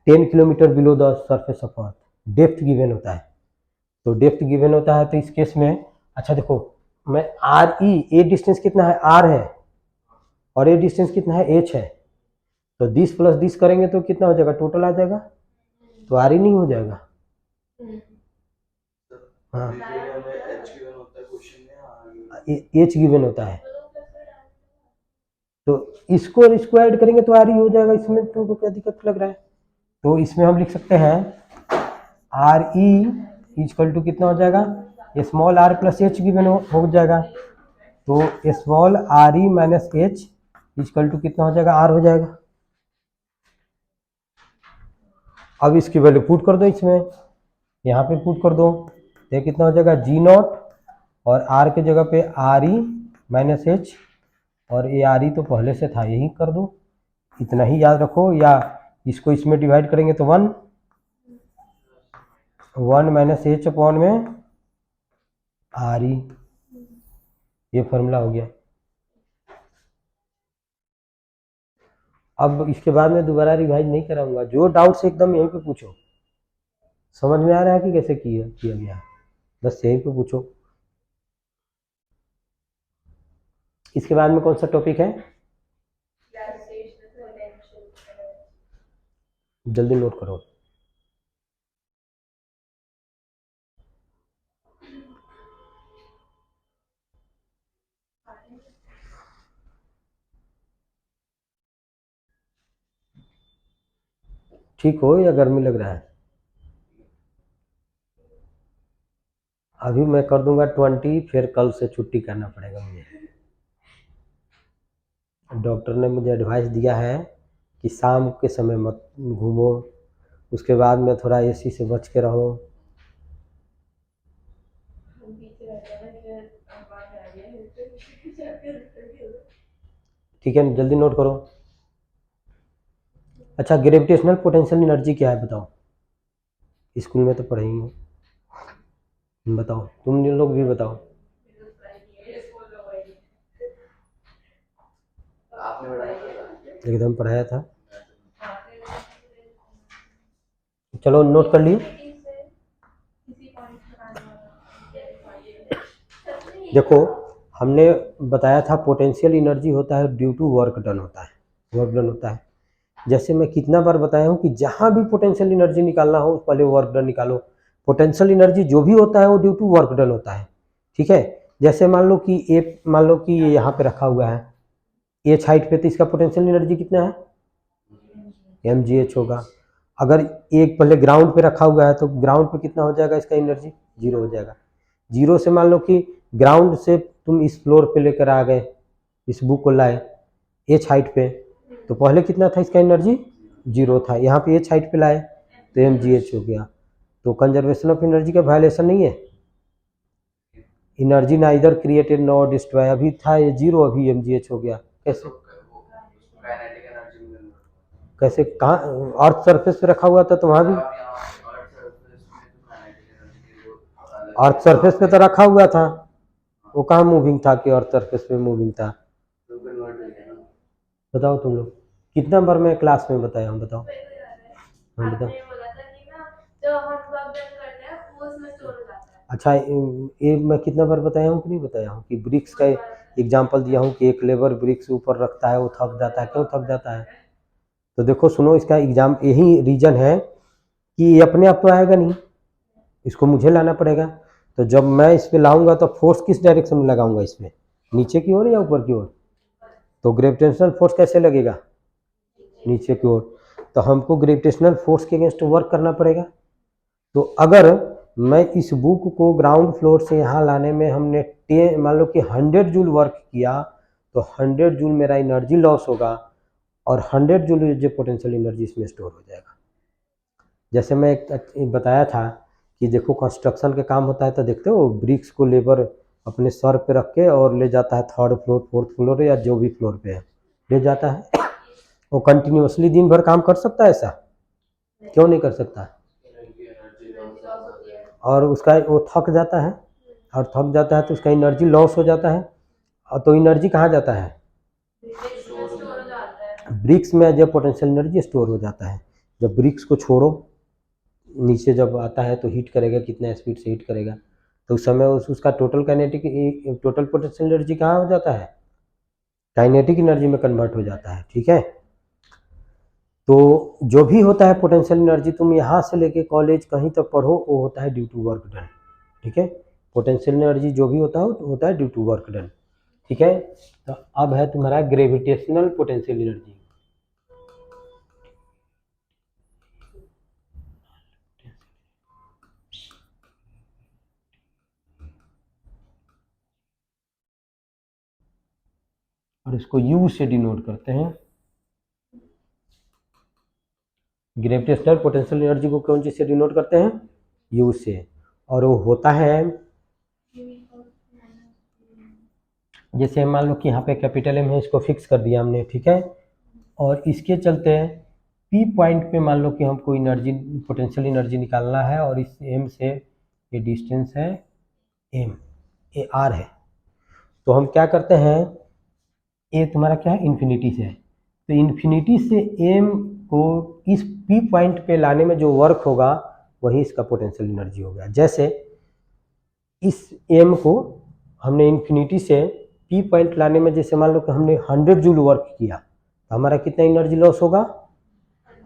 10 kilometre below the surface of earth depth given होता है, तो डेप्थ गिवन होता है तो इस केस में, अच्छा देखो मैं आर ई, ए डिस्टेंस कितना है, आर है, और ए डिस्टेंस कितना है, एच है, तो दिस प्लस दिस करेंगे तो कितना हो जाएगा, टोटल आ जाएगा, तो आर ई नहीं हो जाएगा। हाँ एच गिवन होता है, तो इसको और इसको ऐड करेंगे तो आर ई हो जाएगा, इसमें तो क्या दिक्कत लग रहा है। तो इसमें हम लिख सकते हैं आर ई इक्वल टू कितना हो जाएगा, small R plus H given हो जाएगा, तो small R E minus H equal to कितना हो जाएगा, आर हो जाएगा। अब इसकी वैल्यू पुट कर दो इसमें, यहाँ पे पुट कर दो, ये कितना हो जाएगा जी नॉट, और आर के जगह पे आर ई माइनस एच, और ए आर ई तो पहले से था, यही कर दो, इतना ही याद रखो, या इसको इसमें डिवाइड करेंगे तो 1 माइनस एच अपॉन में आर ई, ये फॉर्मूला हो गया। अब इसके बाद मैं दोबारा रिवाइज नहीं कराऊंगा, जो डाउट्स एकदम यहीं पे पूछो, समझ में आ रहा है कि कैसे किया गया, बस यहीं पे पूछो। इसके बाद में कौन सा टॉपिक है, जल्दी नोट करो। ठीक हो या गर्मी लग रहा है? अभी मैं कर दूंगा 20, फिर कल से छुट्टी करना पड़ेगा मुझे। डॉक्टर ने मुझे एडवाइस दिया है कि शाम के समय मत घूमो, उसके बाद में थोड़ा एसी से बच के रहो। ठीक है, जल्दी नोट करो। अच्छा, ग्रेविटेशनल पोटेंशियल एनर्जी क्या है बताओ, स्कूल में तो पढ़ेंगे, बताओ, तुम लोग भी बताओ। आपने पढ़ाया था? एकदम पढ़ाया था। चलो नोट कर लिए। देखो, हमने बताया था पोटेंशियल एनर्जी होता है ड्यू टू वर्क डन होता है, वर्क डन होता है। जैसे मैं कितना बार बताया हूँ कि जहाँ भी पोटेंशियल एनर्जी निकालना हो पहले वर्क डन निकालो। पोटेंशियल एनर्जी जो भी होता है वो ड्यू टू वर्क डन होता है, ठीक है। जैसे मान लो कि ये यहाँ पे रखा हुआ है, एच हाइट पे, तो इसका पोटेंशियल एनर्जी कितना है, mgh होगा। अगर एक पहले ग्राउंड पे रखा हुआ है तो ग्राउंड पे कितना हो जाएगा इसका एनर्जी, 0 हो जाएगा। 0 से मान लो कि ग्राउंड से तुम इस फ्लोर पे लेकर आ गए, इस बुक को लाए एच हाइट पे, तो पहले कितना था इसका एनर्जी, 0 था, यहाँ पे एच हाइट पे लाए तो mgh हो गया। तो कंजर्वेशन ऑफ एनर्जी का वायलेशन नहीं है, एनर्जी ना इधर क्रिएटेड नॉट डिस्ट्रॉय, अभी था ये 0, अभी mgh हो गया। कैसे काइनेटिक एनर्जी में कैसे कहाँ, अर्थ सरफेस पे रखा हुआ था तो वहाँ भी अर्थ सरफेस पे तो रखा हुआ था, वो कहाँ मूविंग था कि अर्थ सरफेस पे मूविंग था, बताओ तुम लोग, कितना बार मैं क्लास में बताया हूँ, बताओ। हाँ बताओ। अच्छा, ये मैं कितना बार बताया हूँ कि नहीं बताया हूँ कि ब्रिक्स का एग्जांपल दिया हूँ कि एक लेबर ब्रिक्स ऊपर रखता है, वो थक जाता है, क्यों थक जाता है, तो देखो सुनो, इसका एग्जाम यही रीजन है कि ये अपने आप तो आएगा नहीं, इसको मुझे लाना पड़ेगा। तो जब मैं इस पे लाऊंगा तो फोर्स किस डायरेक्शन में लगाऊंगा, इसमें नीचे की ओर या ऊपर की ओर, तो ग्रेविटेशनल फोर्स कैसे लगेगा, नीचे की ओर, तो हमको ग्रेविटेशनल फोर्स के अगेंस्ट वर्क करना पड़ेगा। तो अगर मैं इस बुक को ग्राउंड फ्लोर से यहाँ लाने में हमने मान लो कि 100 जूल वर्क किया, तो 100 जूल मेरा एनर्जी लॉस होगा, और 100 जूल जो पोटेंशियल एनर्जी इसमें स्टोर हो जाएगा। जैसे मैं एक बताया था कि देखो कंस्ट्रक्शन का काम होता है तो देखते हो ब्रिक्स को लेबर अपने सर पे रख के और ले जाता है 3rd फ्लोर 4th फ्लोर या जो भी फ्लोर पे है ले जाता है, वो कंटिन्यूसली दिन भर काम कर सकता है ऐसा, क्यों नहीं कर सकता, और उसका वो थक जाता है, और थक जाता है तो उसका एनर्जी लॉस हो जाता है, और तो एनर्जी कहाँ जाता है, ब्रिक्स में जब पोटेंशियल एनर्जी स्टोर हो जाता है। जब ब्रिक्स को छोड़ो, नीचे जब आता है तो हीट करेगा, कितना स्पीड से हीट करेगा, तो उस समय उसका total kinetic total potential energy कहाँ हो जाता है, काइनेटिक एनर्जी में कन्वर्ट हो जाता है, ठीक है। तो जो भी होता है पोटेंशियल एनर्जी, तुम यहाँ से लेके कॉलेज कहीं तक पढ़ो, वो होता है ड्यू टू वर्क डन, ठीक है। पोटेंशियल एनर्जी जो भी होता है वो होता है ड्यू टू वर्क डन, ठीक है। तो अब है तुम्हारा ग्रेविटेशनल पोटेंशियल एनर्जी। और इसको U से डिनोट करते हैं, ग्रेविटेशनल पोटेंशियल एनर्जी को कौन चीज से डिनोट करते हैं? यू से। और वो होता है, जैसे मान लो कि यहाँ पे कैपिटल एम है, इसको फिक्स कर दिया हमने, ठीक है। और इसके चलते पी पॉइंट पे मान लो कि हमको एनर्जी, पोटेंशियल एनर्जी निकालना है, और इस एम से ये डिस्टेंस है एम, ये आर है। तो हम क्या करते हैं, ये तुम्हारा क्या है, इन्फिनिटी से है, तो इन्फिनिटी से एम को इस पी पॉइंट पे लाने में जो वर्क होगा वही इसका पोटेंशियल एनर्जी हो गया। जैसे इस एम को हमने इन्फिनिटी से पी पॉइंट लाने में, जैसे मान लो कि हमने 100 जूल वर्क किया, तो हमारा कितना एनर्जी लॉस होगा?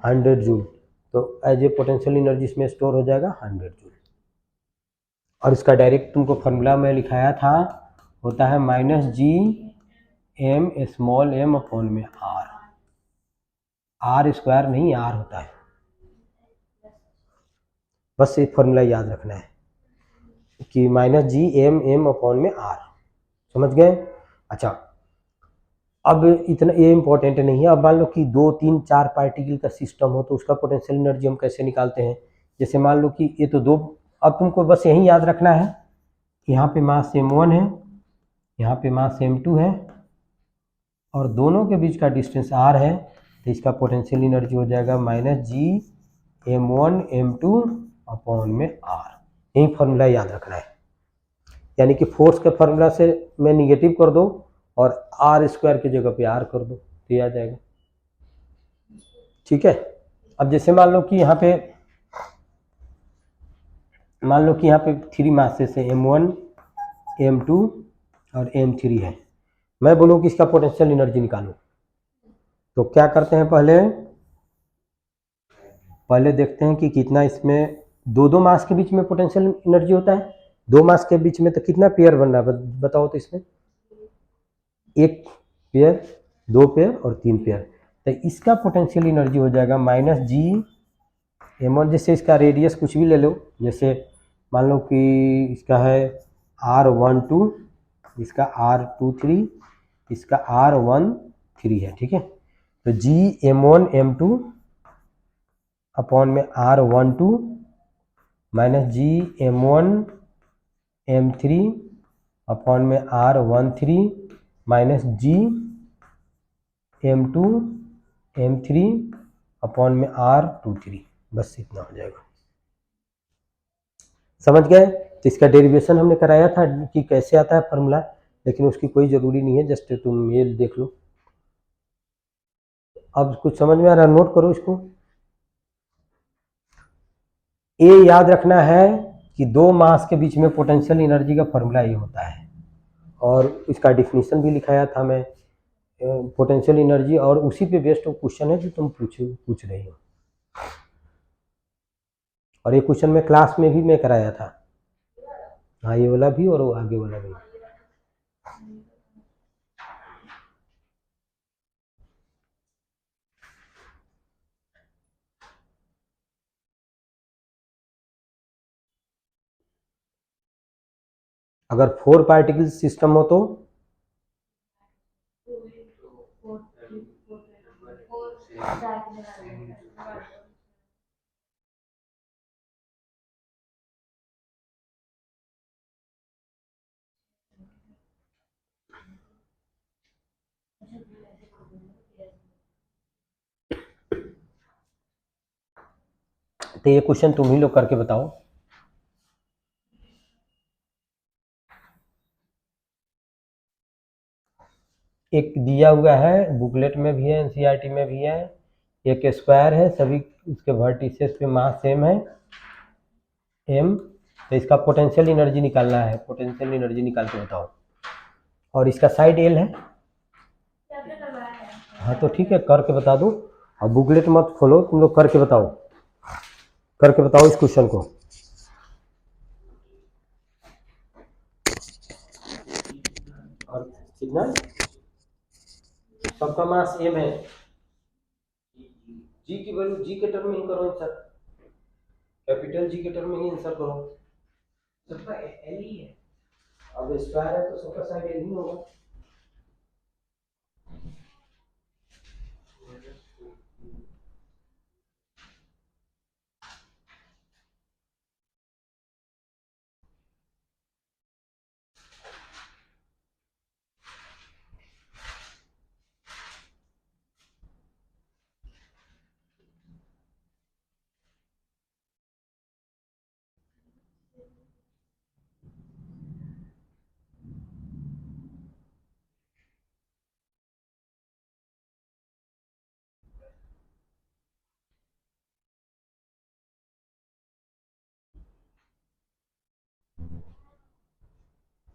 100 जूल। तो एज ए पोटेंशियल एनर्जी इसमें स्टोर हो जाएगा 100 जूल। और इसका डायरेक्ट तुमको फॉर्मूला में लिखाया था, होता है minus G M small M upon में आर। आर स्क्वायर नहीं, आर होता है। बस ये फॉर्मूला याद रखना है कि minus G M M upon में आर। समझ गए? अच्छा, अब इतना ये इंपॉर्टेंट नहीं है। अब मान लो कि 2, 3, 4 पार्टिकल का सिस्टम हो, तो उसका पोटेंशियल एनर्जी हम कैसे निकालते हैं? जैसे मान लो कि ये तो दो, अब तुमको बस यही याद रखना है, यहाँ पे मास m1 है, यहाँ पे मास m2 है, और दोनों के बीच का डिस्टेंस r है, तो इसका पोटेंशियल एनर्जी हो जाएगा माइनस जी m1 m2 अपॉन में r। यही फॉर्मूला याद रखना है, यानी कि फोर्स के फॉर्मूला से मैं निगेटिव कर दो और आर स्क्वायर की जगह पे आर कर दो, तो ये आ जाएगा। ठीक है। अब जैसे मान लो कि यहाँ पे, मान लो कि यहाँ पे 3 मासेस है, m1 m2 और m3 है। मैं बोलूँ कि इसका पोटेंशियल एनर्जी निकालो, तो क्या करते हैं, पहले देखते हैं कि कितना इसमें दो मास के बीच में पोटेंशियल एनर्जी होता है। 2 मास के बीच में तो कितना पेयर बन रहा है बताओ? तो इसमें 1 पेयर, 2 पेयर और 3 पेयर, तो इसका पोटेंशियल एनर्जी हो जाएगा माइनस जी m1। जैसे इसका रेडियस कुछ भी ले लो, जैसे मान लो कि इसका है r12, इसका r23, इसका r13 है, ठीक है। तो जी m1 m2 अपॉन में r12 माइनस जी m1 m3 अपॉन में r13 माइनस जी m2 m3 अपॉन में r23, बस इतना हो जाएगा। समझ गए? तो इसका डेरिवेशन हमने कराया था कि कैसे आता है फॉर्मूला, लेकिन उसकी कोई ज़रूरी नहीं है, जस्ट तुम ये देख लो। अब कुछ समझ में आ रहा है? नोट करो इसको। ये याद रखना है कि 2 मास के बीच में पोटेंशियल एनर्जी का फॉर्मूला ये होता है, और इसका डिफिनीशन भी लिखाया था मैं, पोटेंशियल एनर्जी, और उसी पे बेस्ड क्वेश्चन है जो तुम पूछ रही हो। और ये क्वेश्चन मैं क्लास में भी मैं कराया था। हाँ, ये वाला भी और वो आगे वाला भी। अगर 4 पार्टिकल सिस्टम हो तो ये क्वेश्चन तुम ही लोग करके बताओ। एक दिया हुआ है, बुकलेट में भी है, एनसीईआरटी में भी है, एक स्क्वायर है, सभी उसके वर्टिसेस पे मास सेम है m, तो इसका पोटेंशियल एनर्जी निकालना है। पोटेंशियल एनर्जी निकाल के बताओ। और इसका साइड l है। हाँ तो ठीक है, करके बता दो। और बुकलेट मत खोलो, तुम लोग करके बताओ, करके बताओ इस क्वेश्चन को। और कितना? सबका मास m है। जी की वैल्यू जी के टर्म में ही करो आंसर, कैपिटल जी के टर्म में ही आंसर करो। सबका एल ही है, अब स्क्वायर है तो सबका साइड एल ही होगा।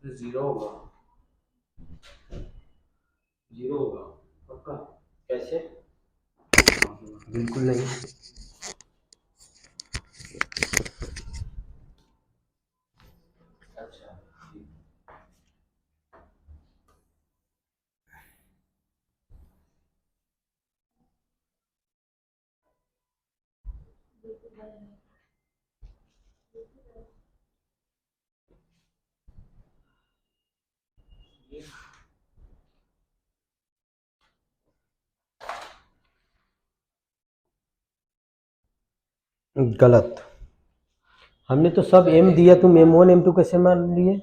जीरो होगा, जीरो होगा पक्का। कैसे? बिल्कुल नहीं। अच्छा ठीक। गलत। हमने तो सब m दिया, तुम m1 m2 कैसे मान लिए?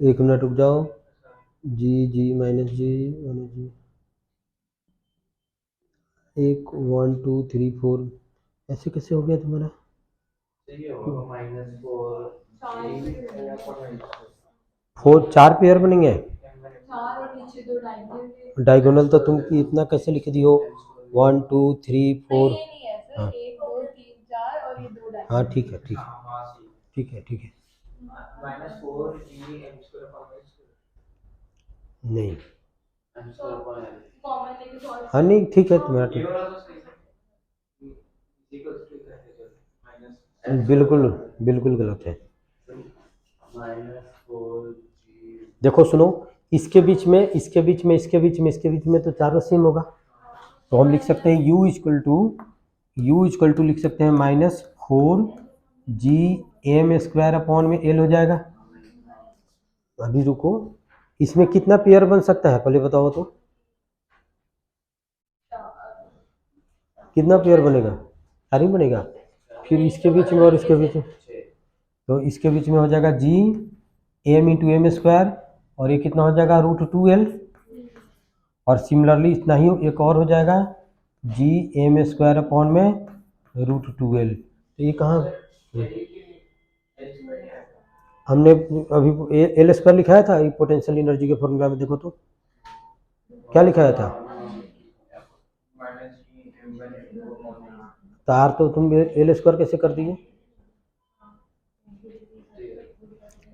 एक मिनट रुक जाओ। जी माइनस जी माइनस जी, 1 1 2 3 4 ऐसे कैसे हो गया तुम्हारा? सही होगा -4 फोर 4 पेयर बनेंगे। डायगोनल तो तुम इतना कैसे लिख दी हो? 1 2 3 4। हाँ हाँ ठीक है ठीक है ठीक है ठीक है। -4 g m² नहीं m²/l। हाँ नहीं ठीक है तुम्हारा ये ठीक। वाला तो सही है, इक्वल टू कैसे चल बिल्कुल बिल्कुल गलत है। -4 g। देखो सुनो, इसके बीच में इसके बीच में इसके बीच में इसके बीच में तो चारों सेम होगा, तो हम लिख सकते हैं u इक्वल टू लिख सकते हैं -4 g m² में l हो जाएगा। अभी रुको, इसमें कितना पेयर बन सकता है पहले बताओ तो? कितना पेयर बनेगा? 4 ही बनेगा। फिर इसके बीच में और इसके बीच में, तो इसके बीच में हो जाएगा g m इंटू m², और ये कितना हो जाएगा √2l। और सिमिलरली इतना ही एक और हो जाएगा g m² में √2l। तो ये कहाँ हमने अभी l² लिखाया था पोटेंशियल एनर्जी के फॉर्मूला में? देखो तो क्या लिखाया था? तार तो तुम l² कैसे कर दिए?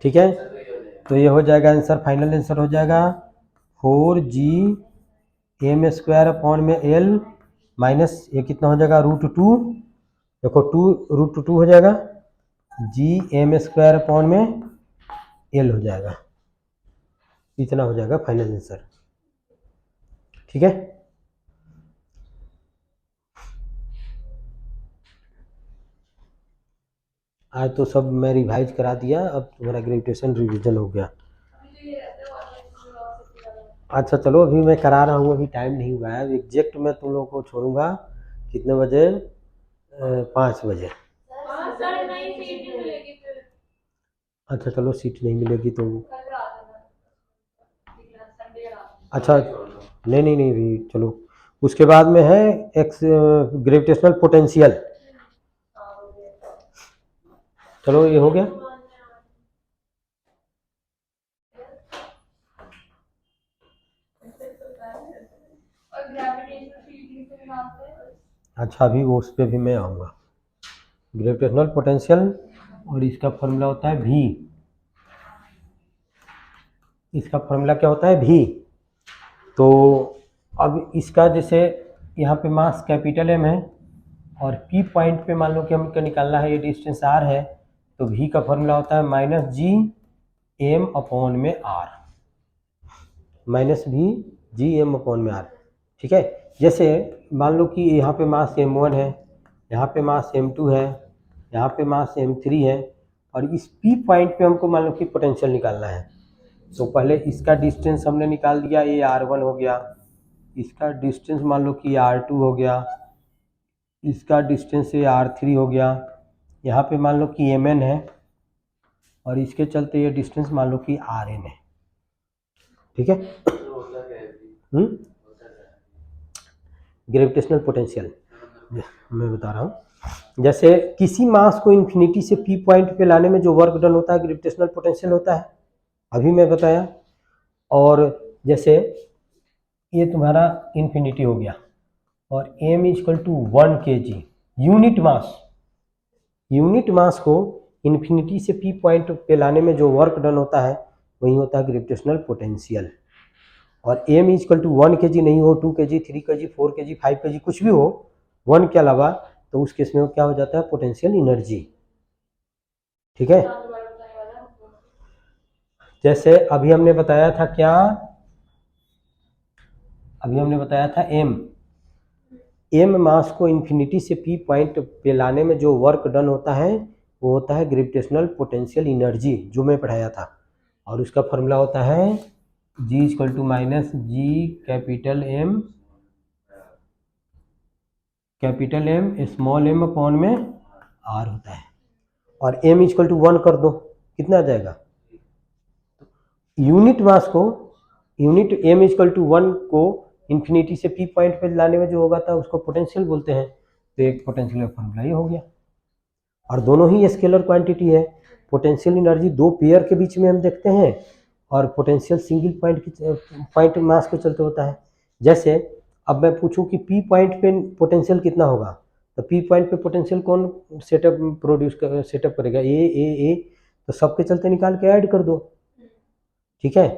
ठीक है, तो ये हो जाएगा आंसर, फाइनल आंसर हो जाएगा 4g m² में l माइनस ये कितना हो जाएगा √2। देखो 2 √2 हो जाएगा, g m² में l हो जाएगा। इतना हो जाएगा फाइनल आंसर। ठीक है, आज तो सब मैं रिवाइज करा दिया, अब तुम्हारा ग्रेजुएशन रिवीजन हो गया। अच्छा चलो, अभी मैं करा रहा हूँ, अभी टाइम नहीं हुआ है। एग्जैक्ट मैं तुम लोगों को छोड़ूंगा कितने बजे? 5 बजे। अच्छा चलो, सीट नहीं मिलेगी तो अच्छा नहीं नहीं नहीं भी चलो। उसके बाद में है एक्स ग्रेविटेशनल पोटेंशियल। चलो ये हो गया। अच्छा अभी वो उस पर भी मैं आऊँगा। ग्रेविटेशनल पोटेंशियल और इसका फॉर्मूला होता है v। इसका फॉर्मूला क्या होता है? v। तो अब इसका जैसे यहाँ पे मास कैपिटल M है और P पॉइंट पे मान लो कि हमको निकालना है, ये डिस्टेंस r है, तो v का फॉर्मूला होता है -g m/r, -v g m/r। ठीक है, जैसे मान लो कि यहाँ पे मास m1 है, यहाँ पे मास m2 है, यहाँ पे मास m3 है, और इस P पॉइंट पे हमको मान लो कि पोटेंशियल निकालना है। तो पहले इसका डिस्टेंस हमने निकाल दिया, ये r1 हो गया, इसका डिस्टेंस मान लो कि r2 हो गया, इसका डिस्टेंस ये r3 हो गया, यहाँ पे मान लो कि mn है, और इसके चलते ये डिस्टेंस मान लो कि rn है। ठीक है, ग्रेविटेशनल पोटेंशियल मैं बता रहा हूँ। जैसे किसी मास को इन्फिनिटी से P पॉइंट पे लाने में जो वर्क डन होता है ग्रेविटेशनल पोटेंशियल होता है, अभी मैं बताया। और जैसे ये तुम्हारा इन्फिनिटी हो गया और m = 1 kg यूनिट मास को इन्फिनिटी से पी पॉइंट पे लाने में जो वर्क डन होता है वही होता है ग्रेविटेशनल पोटेंशियल। और M is equal to 1 kg नहीं हो, 2 kg, 3 kg, 4 kg, 5 kg कुछ भी हो 1 के अलावा, तो उस केस में क्या हो जाता है, पोटेंशियल एनर्जी। ठीक है, जैसे अभी हमने बताया था क्या, अभी हमने बताया था एम मास को इन्फिनिटी से पी पॉइंट पे लाने में जो वर्क डन होता है वो होता है ग्रेविटेशनल पोटेंशियल एनर्जी, जो मैं पढ़ाया था। और उसका फॉर्मूला होता है G equal to minus G capital M small M upon में आर होता है। और एम इक्वल टू 1 कर दो, कितना आ जाएगा, यूनिट मास को, यूनिट एम इक्वल टू 1 को इन्फिनिटी से पी पॉइंट पे लाने में जो होगा था उसको पोटेंशियल बोलते हैं। तो एक पोटेंशियल का फॉर्मूला ये हो गया। और दोनों ही स्केलर क्वांटिटी है। पोटेंशियल एनर्जी दो पेयर के बीच में हम देखते हैं, और पोटेंशियल सिंगल पॉइंट मास के चलते होता है। जैसे अब मैं पूछूं कि पी पॉइंट पे पोटेंशियल कितना होगा, तो पी पॉइंट पे पोटेंशियल कौन सेटअप करेगा, ए, तो सबके चलते निकाल के ऐड कर दो। ठीक है,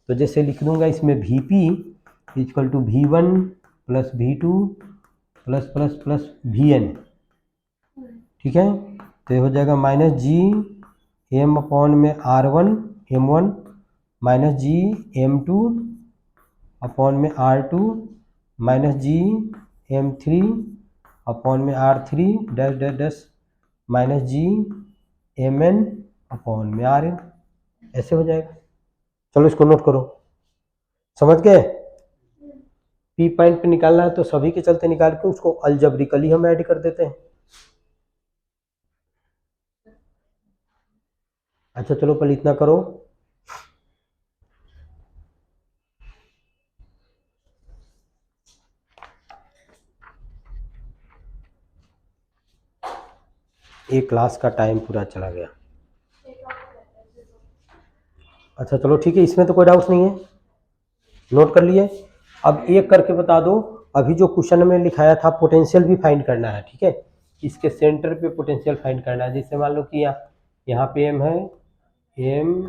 तो जैसे लिख दूंगा इसमें V P equal to V1 plus V2 plus plus plus Vn। ठीक है, तो ये हो जाएगा माइनस जी एम अपॉन में R1 M1 माइनस जी M2 अपॉन में R2 माइनस जी M3 अपॉन में R3 dash dash dash minus G Mn अपॉन में Rn। ऐसे हो जाएगा। चलो इसको नोट करो, समझ गए। पी पॉइंट पे निकालना है तो सभी के चलते निकाल के उसको अलजेब्रिकली हम ऐड कर देते हैं। अच्छा चलो पहले इतना करो, एक क्लास का टाइम पूरा चला गया। अच्छा चलो ठीक है, इसमें तो कोई डाउट नहीं है, नोट कर लिए। अब एक करके बता दो, अभी जो क्वेश्चन में लिखाया था पोटेंशियल भी फाइंड करना है। ठीक है, इसके सेंटर पे पोटेंशियल फाइंड करना है। जैसे मान लो कि यहाँ पे एम है, एम,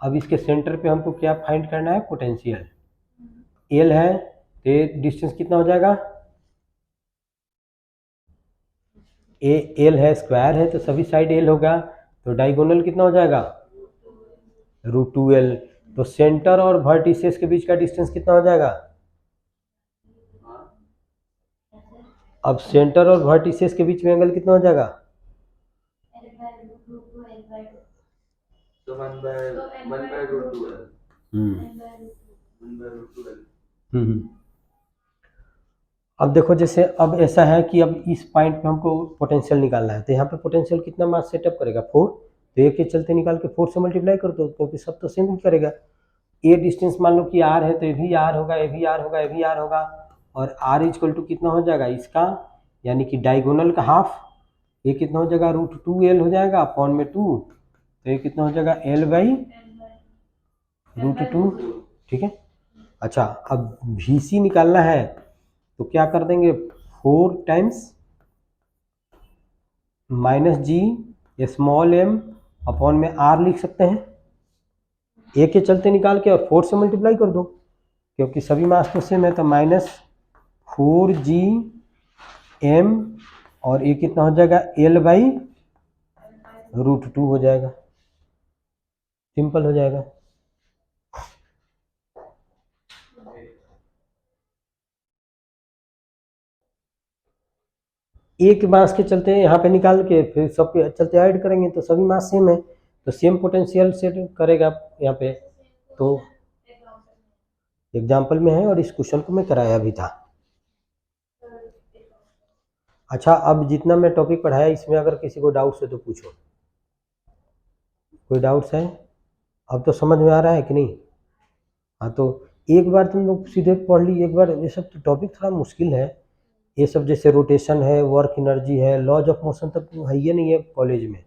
अब इसके सेंटर पे हमको क्या फाइंड करना है, पोटेंशियल। एल है तो डिस्टेंस कितना हो जाएगा, एल है, स्क्वायर है तो सभी साइड एल होगा, तो डायगोनल कितना हो जाएगा, √2l। तो सेंटर और वर्टिसेस के बीच का डिस्टेंस कितना हो जाएगा, अब सेंटर और वर्टिसेस के बीच में एंगल कितना हो जाएगा, तो 1/√2l। अब देखो जैसे अब ऐसा है कि अब इस पॉइंट पे हमको पोटेंशियल निकालना है, तो यहाँ पे पोटेंशियल कितना मास सेटअप करेगा, 4। तो एक के चलते निकाल के 4 से मल्टीप्लाई कर दो, क्योंकि सब तो सेम करेगा। ये डिस्टेंस मान लो कि r है तो ये भी r होगा, ये भी r होगा, ये भी r होगा, और r इक्वल टू कितना हो जाएगा इसका, यानी कि डायगोनल का हाफ, ये कितना हो जाएगा, √2l हो जाएगा अपॉन में 2, तो ये कितना हो जाएगा, l/√2। ठीक है, अच्छा अब VC निकालना है तो क्या कर देंगे, 4 टाइम्स माइनस जी स्मॉल m अपॉन में r लिख सकते हैं। ए के चलते निकाल के और 4 से मल्टीप्लाई कर दो, क्योंकि सभी मास तो सेम है, तो -4gm और ये कितना हो जाएगा, l/√2 हो जाएगा। सिंपल हो जाएगा। एक मास के चलते यहाँ पे निकाल के फिर सब के चलते ऐड करेंगे तो सभी मास सेम है, तो सेम पोटेंशियल सेट करेगा यहाँ पे। तो एग्जाम्पल में है और इस क्वेश्चन को मैं कराया भी था। अच्छा अब जितना मैं टॉपिक पढ़ाया इसमें अगर किसी को डाउट्स है तो पूछो, कोई डाउट्स है, अब तो समझ में आ रहा है कि नहीं। हाँ तो एक बार तुम लोग सीधे पढ़ ली एक बार, ये सब टॉपिक थोड़ा मुश्किल है ये सब, जैसे रोटेशन है, वर्क एनर्जी है, लॉज ऑफ मोशन तक है ही नहीं है कॉलेज में।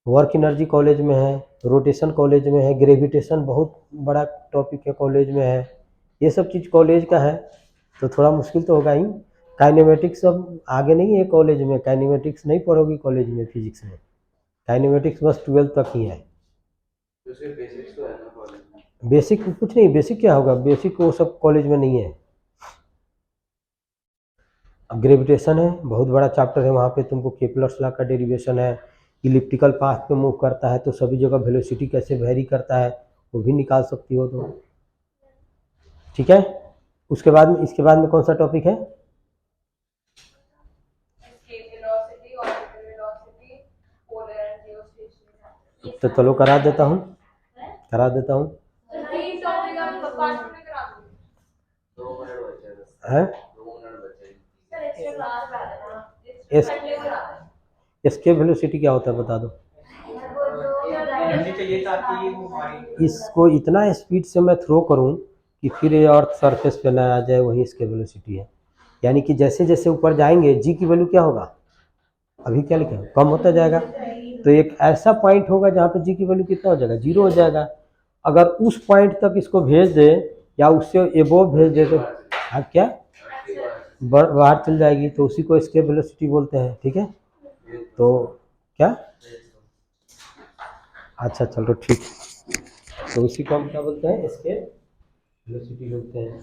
वर्क एनर्जी कॉलेज में है, रोटेशन कॉलेज में है, ग्रेविटेशन बहुत बड़ा टॉपिक है कॉलेज में है, ये सब चीज़ कॉलेज का है, तो थोड़ा मुश्किल तो होगा ही। काइनेमेटिक्स अब आगे नहीं है कॉलेज में, काइनेमेटिक्स नहीं पढ़ोगी कॉलेज में फिजिक्स में, काइनेमेटिक्स बस 12th तक ही है। तो उसके बेसिक्स तो है ना कॉलेज में। बेसिक कुछ नहीं, बेसिक क्या होगा, बेसिक वो सब कॉलेज में नहीं है। अब ग्रेविटेशन है, बहुत बड़ा चैप्टर है, वहाँ पे तुमको केपलर्स लॉ का डेरिवेशन है, इलिप्टिकल पाथ पे मूव करता है तो सभी जगह वेलोसिटी कैसे वेरी करता है वो भी निकाल सकती हो तुम। ठीक है, उसके बाद में, इसके बाद में कौन सा टॉपिक है? तो चलो करा देता हूँ, करा देता हूँ। 2 मिनट बचे हैं। है 2 मिनट बचे हैं। इसके वेलोसिटी क्या होता है बता दो। इसको इतना स्पीड से मैं थ्रो करूं कि फिर ये अर्थ सरफेस पे ना आ जाए, वही इसके वेलोसिटी है। यानी कि जैसे जैसे ऊपर जाएंगे जी की वैल्यू क्या होगा, अभी क्या लिखा है, कम होता जाएगा। तो एक ऐसा पॉइंट होगा जहाँ पे जी की वैल्यू कितना हो जाएगा, 0 हो जाएगा। अगर उस पॉइंट तक इसको भेज दे या उससे एबोव भेज दे तो अब क्या बाहर चल जाएगी, तो उसी को एस्केप वेलोसिटी बोलते हैं। ठीक है, तो क्या, अच्छा चलो ठीक, तो उसी को हम क्या बोलते हैं, एस्केप वेलोसिटी बोलते हैं।